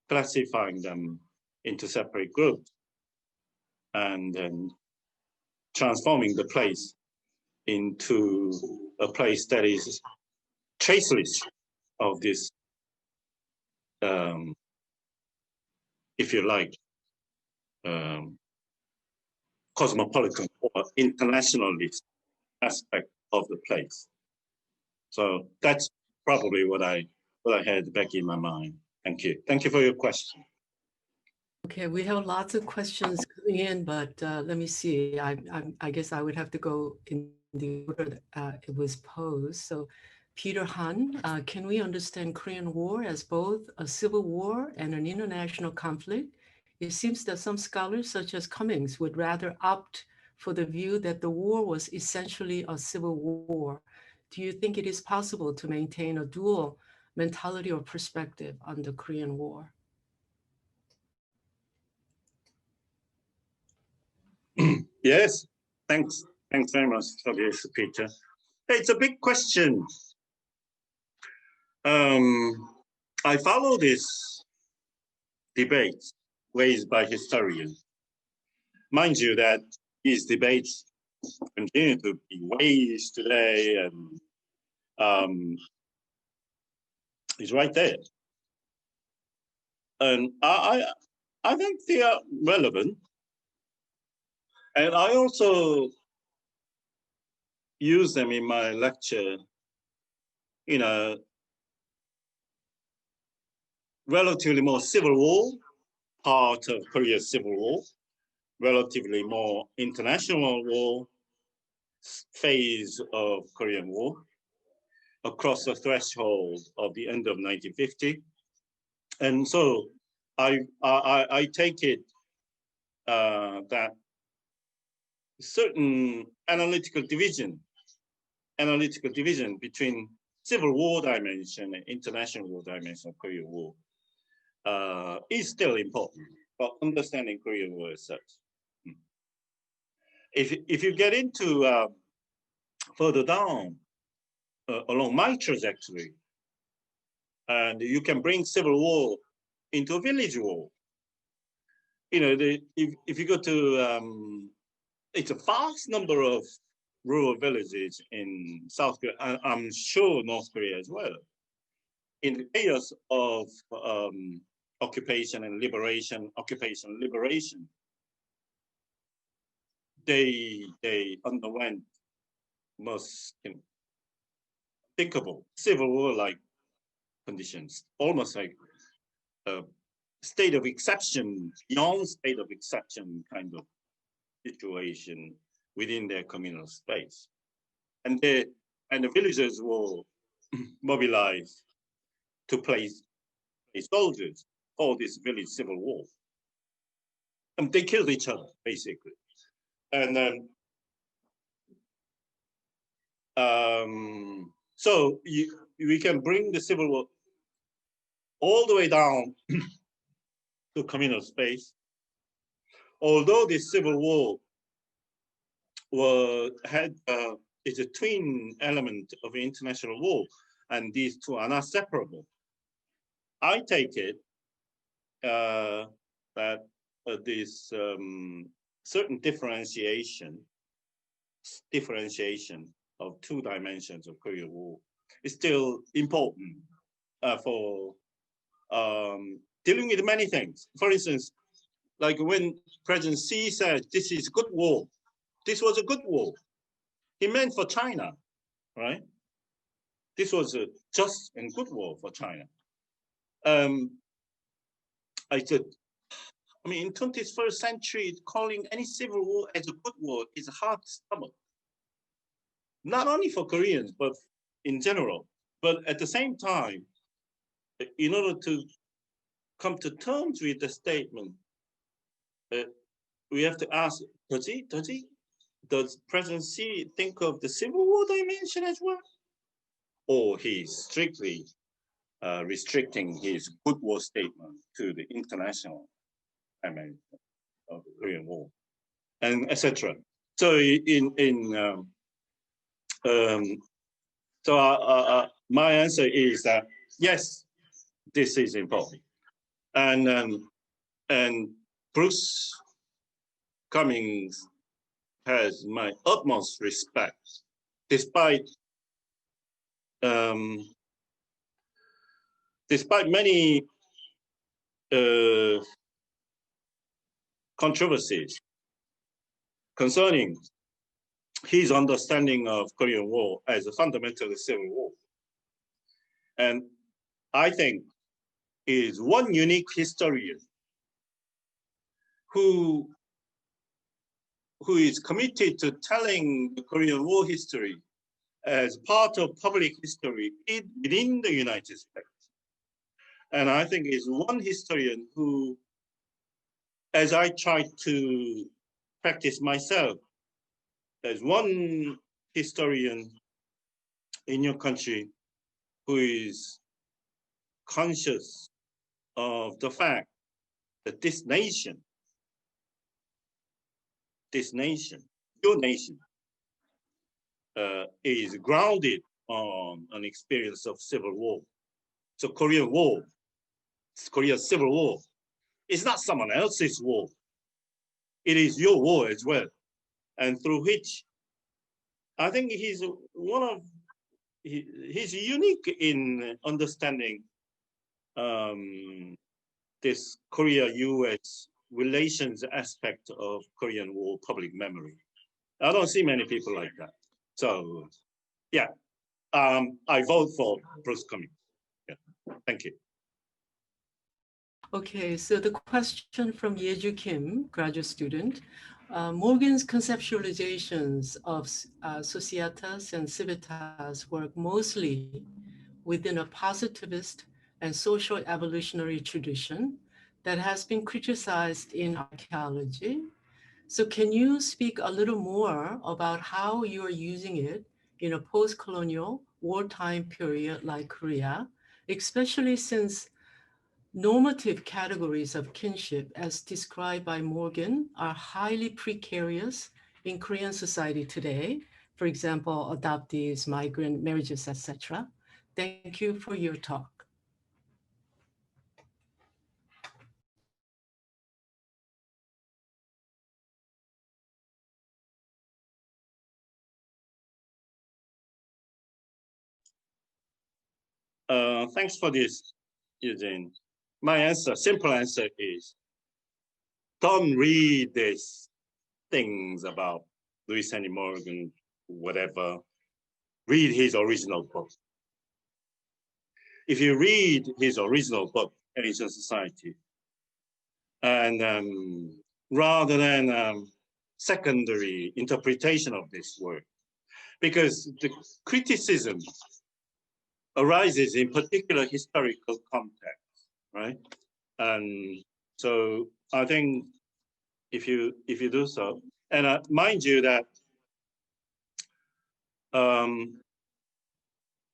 classifying them into separate groups and then transforming the place into a place that is traceless of this, if you like, cosmopolitan or internationalist aspect of the place. So that's probably what I had back in my mind. Thank you. Thank you for your question. Okay, we have lots of questions coming in, but let me see. I guess I would have to go in the order that it was posed. So Peter Han, can we understand Korean War as both a civil war and an international conflict? It seems that some scholars, such as Cummings, would rather opt for the view that the war was essentially a civil war. Do you think it is possible to maintain a dual mentality or perspective on the Korean War? Yes, thanks very much for this, Peter. It's a big question. I follow this debate raised by historians. Mind you that these debates continue to be raised today, and it's right there. And I think they are relevant. And I also use them in my lecture, relatively more civil war, part of Korea's civil war, relatively more international war phase of Korean War, across the threshold of the end of 1950. And so I take it that certain analytical division between civil war dimension and international war dimension of Korean War is still important for understanding Korean War as such. If you get into further down along my trajectory, and you can bring civil war into a village war. If you go to, it's a vast number of rural villages in South Korea, and I'm sure North Korea as well. In the chaos of occupation and liberation, they underwent most thinkable civil war-like conditions, almost like a state of exception, beyond state of exception kind of situation within their communal space. And the villagers were mobilized to place soldiers for this village civil war. And they killed each other, basically. And then, so we can bring the civil war all the way down to communal space. Although this civil war is a twin element of international war, and these two are not separable, I take it that this certain differentiation of two dimensions of Korean War is still important for dealing with many things. For instance, like when President Xi said, this is good war, this was a good war, he meant for China, right? This was a just and good war for China. I said, I mean, in 21st century, calling any civil war as a good war is a hard stomach. Not only for Koreans, but in general. But at the same time, in order to come to terms with the statement, we have to ask, does President Xi think of the civil war dimension as well? Or he's strictly restricting his good war statement to the international dimension of the Korean War, and etc. So my answer is that yes, this is important, and Bruce Cummings has my utmost respect, despite many controversies concerning his understanding of Korean War as a fundamentally civil war. And I think is one unique historian who is committed to telling the Korean War history as part of public history within the United States. And I think is one historian who, as I try to practice myself, as one historian in your country who is conscious of the fact that this nation, your nation, is grounded on an experience of civil war. So Korean War, Korean Civil War, is not someone else's war. It is your war as well. And through which I think he's unique in understanding this Korea-US relations aspect of Korean War public memory. I don't see many people like that. So yeah, I vote for Bruce Cummings. Yeah, thank you. Okay, so the question from Yeju Kim, graduate student. Morgan's conceptualizations of Societas and Civitas work mostly within a positivist and social evolutionary tradition that has been criticized in archaeology. So can you speak a little more about how you are using it in a post-colonial wartime period like Korea, especially since normative categories of kinship, as described by Morgan, are highly precarious in Korean society today. For example, adoptees, migrant marriages, etc. Thank you for your talk. Thanks for this, Eugene. My answer, simple answer is, don't read these things about Louis Henry Morgan, whatever. Read his original book. If you read his original book, Asian Society, and rather than secondary interpretation of this work, because the criticism arises in particular historical context, right? And so I think if you do so, and mind you that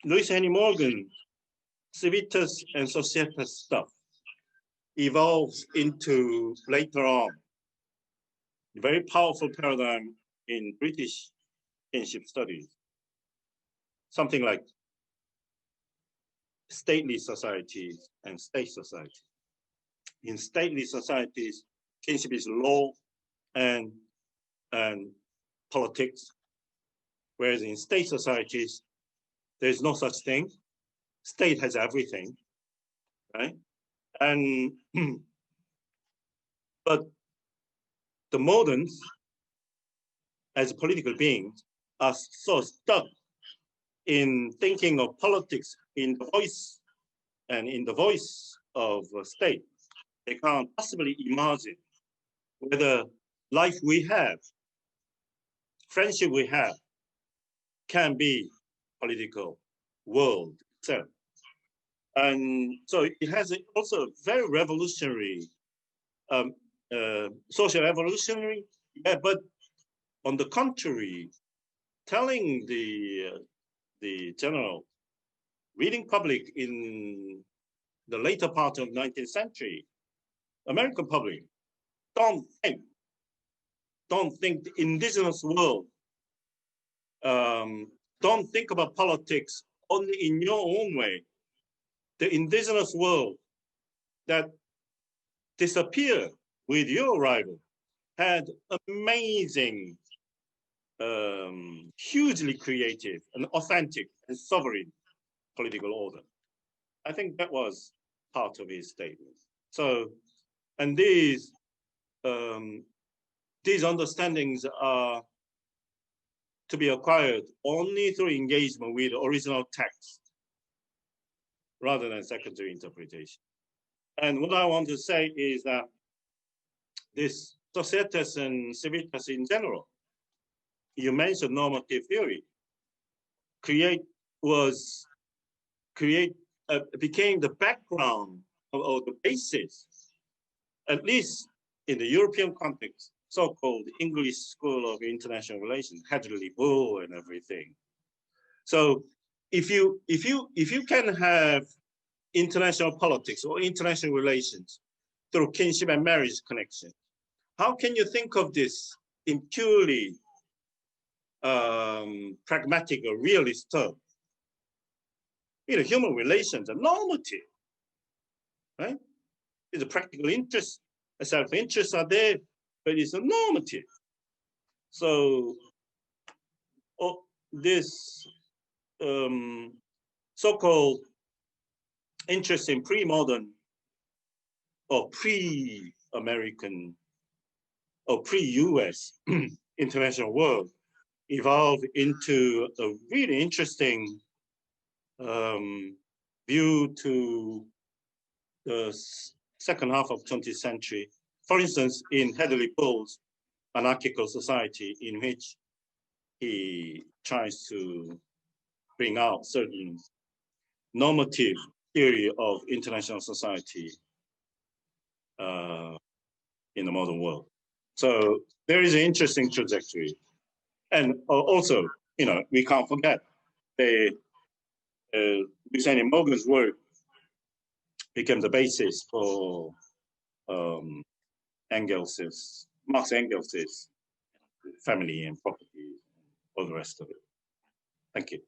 Louis Henry Morgan, Civitas and Societas stuff evolves into later on a very powerful paradigm in British kinship studies, something like stately societies and state societies. In stately societies, kinship is law and politics, whereas in state societies, there's no such thing. State has everything, right? And but the moderns, as political beings, are so stuck in thinking of politics in the voice of a state. They can't possibly imagine whether life we have, friendship we have, can be political world itself. And so it has also a very revolutionary, social evolutionary, yeah, but on the contrary, telling the general reading public in the later part of 19th century, American public, don't think the indigenous world, don't think about politics only in your own way. The indigenous world that disappeared with your arrival had amazing, hugely creative and authentic and sovereign political order. I think that was part of his statement. So, and these understandings are to be acquired only through engagement with the original text rather than secondary interpretation. And what I want to say is that this Societas and Civitas in general, you mentioned normative theory, became the background or the basis, at least in the European context, so-called English School of International Relations, Hadley Bull and everything. So if you can have international politics or international relations through kinship and marriage connection, how can you think of this in purely pragmatic or realist term. Human relations are normative, right? The practical interest, self-interest are there, but it's a normative. So this so-called interest in pre-modern or pre-American or pre-US international world evolved into a really interesting view to the second half of 20th century. For instance, in Hedley Bull's anarchical society, in which he tries to bring out certain normative theory of international society in the modern world. So there is an interesting trajectory. And also, we can't forget Luciani Morgan's work became the basis for Marx Engels's family and property, all the rest of it. Thank you.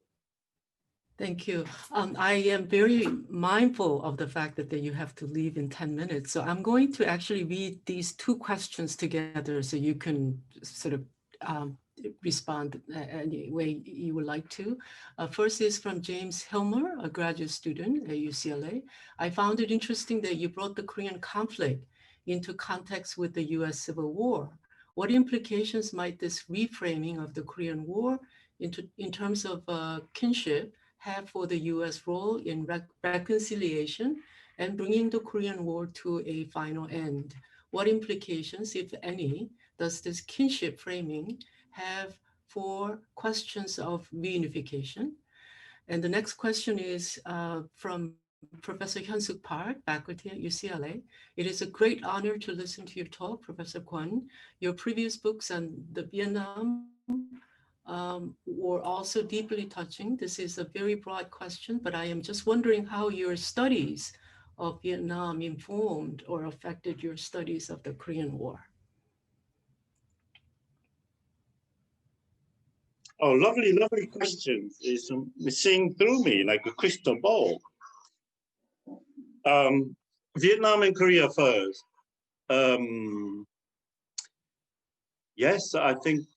Thank you. I am very mindful of the fact that you have to leave in 10 minutes. So I'm going to actually read these two questions together so you can sort of respond any way you would like to. First is from James Hilmer, a graduate student at UCLA. I found it interesting that you brought the Korean conflict into context with the US Civil War. What implications might this reframing of the Korean War in terms of kinship have for the US role in reconciliation and bringing the Korean War to a final end? What implications, if any, does this kinship framing have for questions of reunification? And the next question is from Professor Hyun-Suk Park, faculty at UCLA. It is a great honor to listen to your talk, Professor Kwon. Your previous books on the Vietnam were also deeply touching. This is a very broad question, but I am just wondering how your studies of Vietnam informed or affected your studies of the Korean War. Oh, lovely, lovely question. It's seeing through me like a crystal ball. Vietnam and Korea first. Yes, I think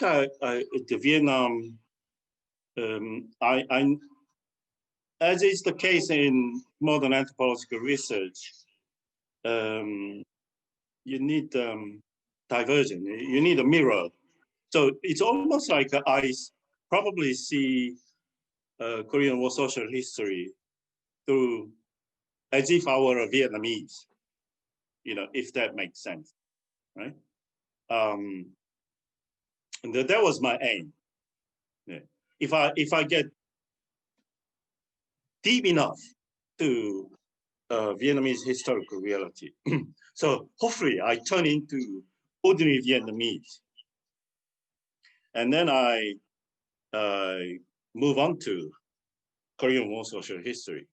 the Vietnam, as is the case in modern anthropological research, you need diverging, you need a mirror. So it's almost like I probably see Korean War social history through as if I were a Vietnamese, if that makes sense, right? And that was my aim. Yeah. If I get deep enough to Vietnamese historical reality, so hopefully I turn into ordinary Vietnamese, and then I move on to Korean War social history.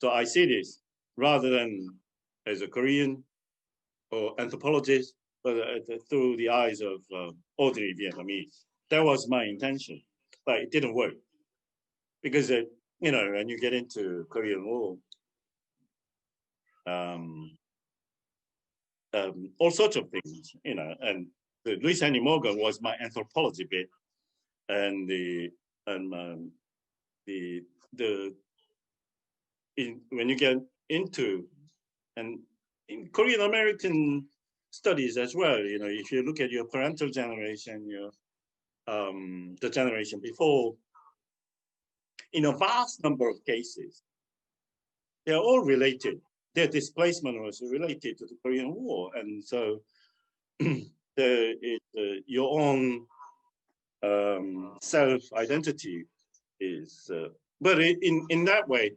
So I see this rather than as a Korean or anthropologist, but through the eyes of ordinary Vietnamese. That was my intention, but it didn't work because when you get into Korean War, all sorts of things, and the Luciani Morgan was my anthropology bit, and when you get into and in Korean American studies as well, if you look at your parental generation, the generation before, in a vast number of cases, they're all related. Their displacement was related to the Korean War, and so your own self-identity is. But in that way,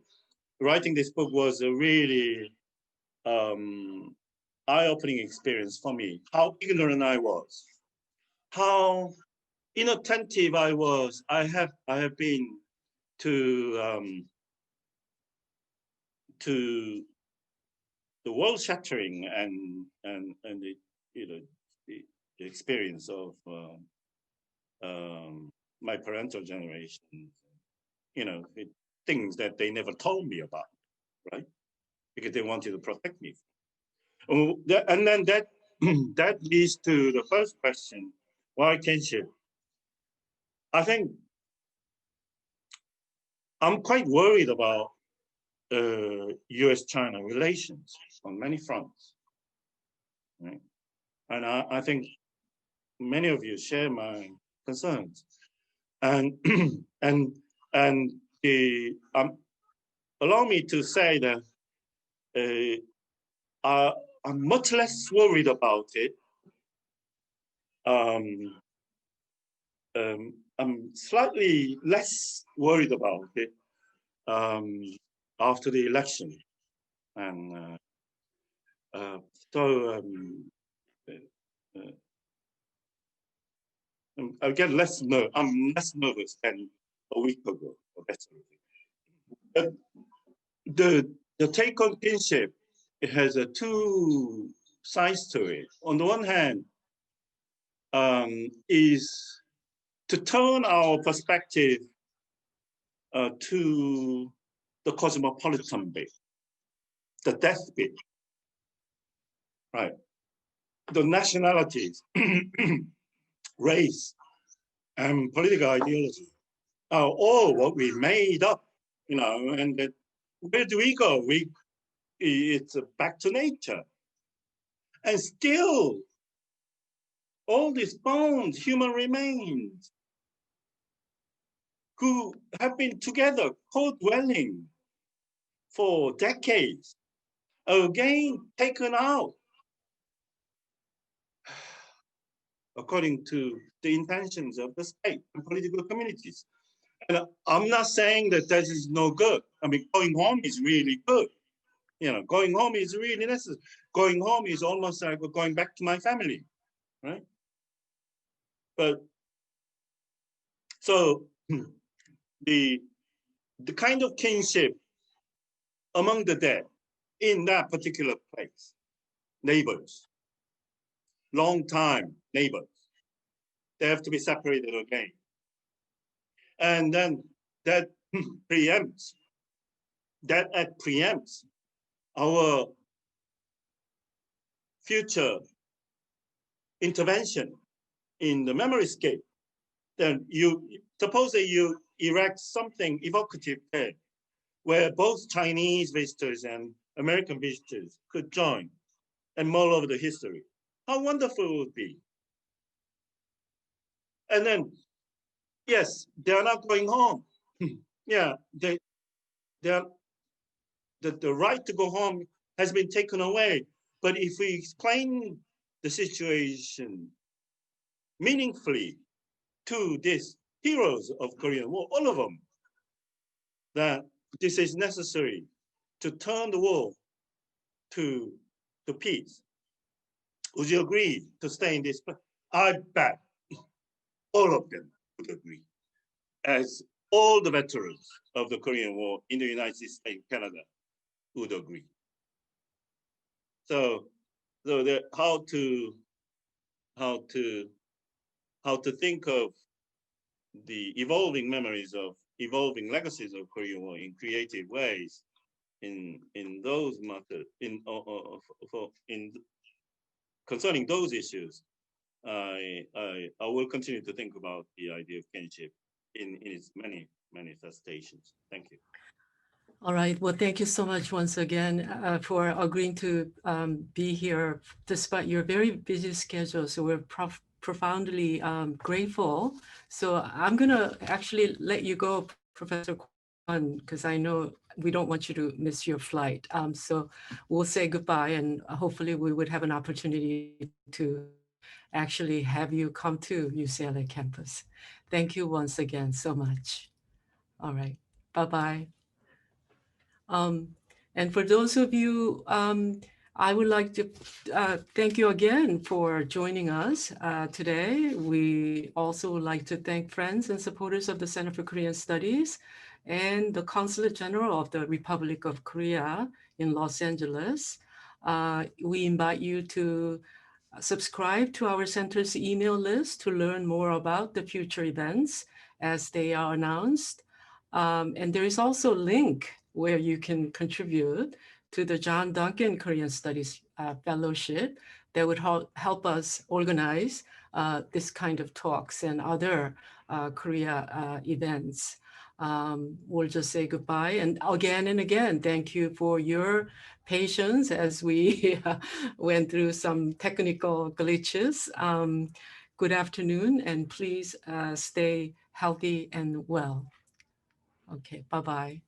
writing this book was a really eye-opening experience for me. How ignorant I was, how inattentive I was. I have been to the world-shattering and the experience of my parental generation, things that they never told me about, right? Because they wanted to protect me. And then that that leads to the first question: why kinship? I think I'm quite worried about U.S.-China relations on many fronts, right? And I think many of you share my concerns, and and and the allow me to say that I'm much less worried about it. I'm slightly less worried about it after the election, and so I get less I'm less nervous than a week ago, or better. But the take on kinship, it has two sides to it. On the one hand, is to turn our perspective to the cosmopolitan bit, the death bit, right? The nationalities, race, and political ideology are all what we made up, and where do we go? It's back to nature. And still, all these bones, human remains, who have been together, co-dwelling for decades, are again taken out according to the intentions of the state and political communities. And I'm not saying that that is no good. I mean, going home is really good. Going home is really necessary. Going home is almost like going back to my family, right? But so the kind of kinship among the dead in that particular place, neighbors, long time neighbors, they have to be separated again. And then that preempts our future intervention in the memory scape. Then suppose that you erect something evocative there, where both Chinese visitors and American visitors could join and mull over the history. How wonderful it would be. And then, yes, they are not going home. Yeah, the right to go home has been taken away. But if we explain the situation meaningfully to these heroes of Korean War, all of them, that this is necessary to turn the war to peace. Would you agree to stay in this place? I bet all of them would agree, as all the veterans of the Korean War in the United States and Canada would agree. So how to think of the evolving memories of evolving legacies of Korean War in creative ways in those matters in concerning those issues. I will continue to think about the idea of kinship in its many manifestations. Thank you. All right. Well, thank you so much once again for agreeing to be here despite your very busy schedule. So we're profoundly grateful. So I'm going to actually let you go, Professor Kwon, because I know we don't want you to miss your flight. So we'll say goodbye, and hopefully we would have an opportunity to actually have you come to UCLA campus. Thank you once again so much. All right. Bye-bye. And for those of you, I would like to thank you again for joining us today. We also would like to thank friends and supporters of the Center for Korean Studies and the Consulate General of the Republic of Korea in Los Angeles. We invite you to Subscribe to our center's email list to learn more about the future events as they are announced. And there is also a link where you can contribute to the John Duncan Korean Studies Fellowship that would help us organize this kind of talks and other Korea events. We'll just say goodbye. And again, thank you for your patience as we went through some technical glitches. Good afternoon, and please stay healthy and well. Okay, bye-bye.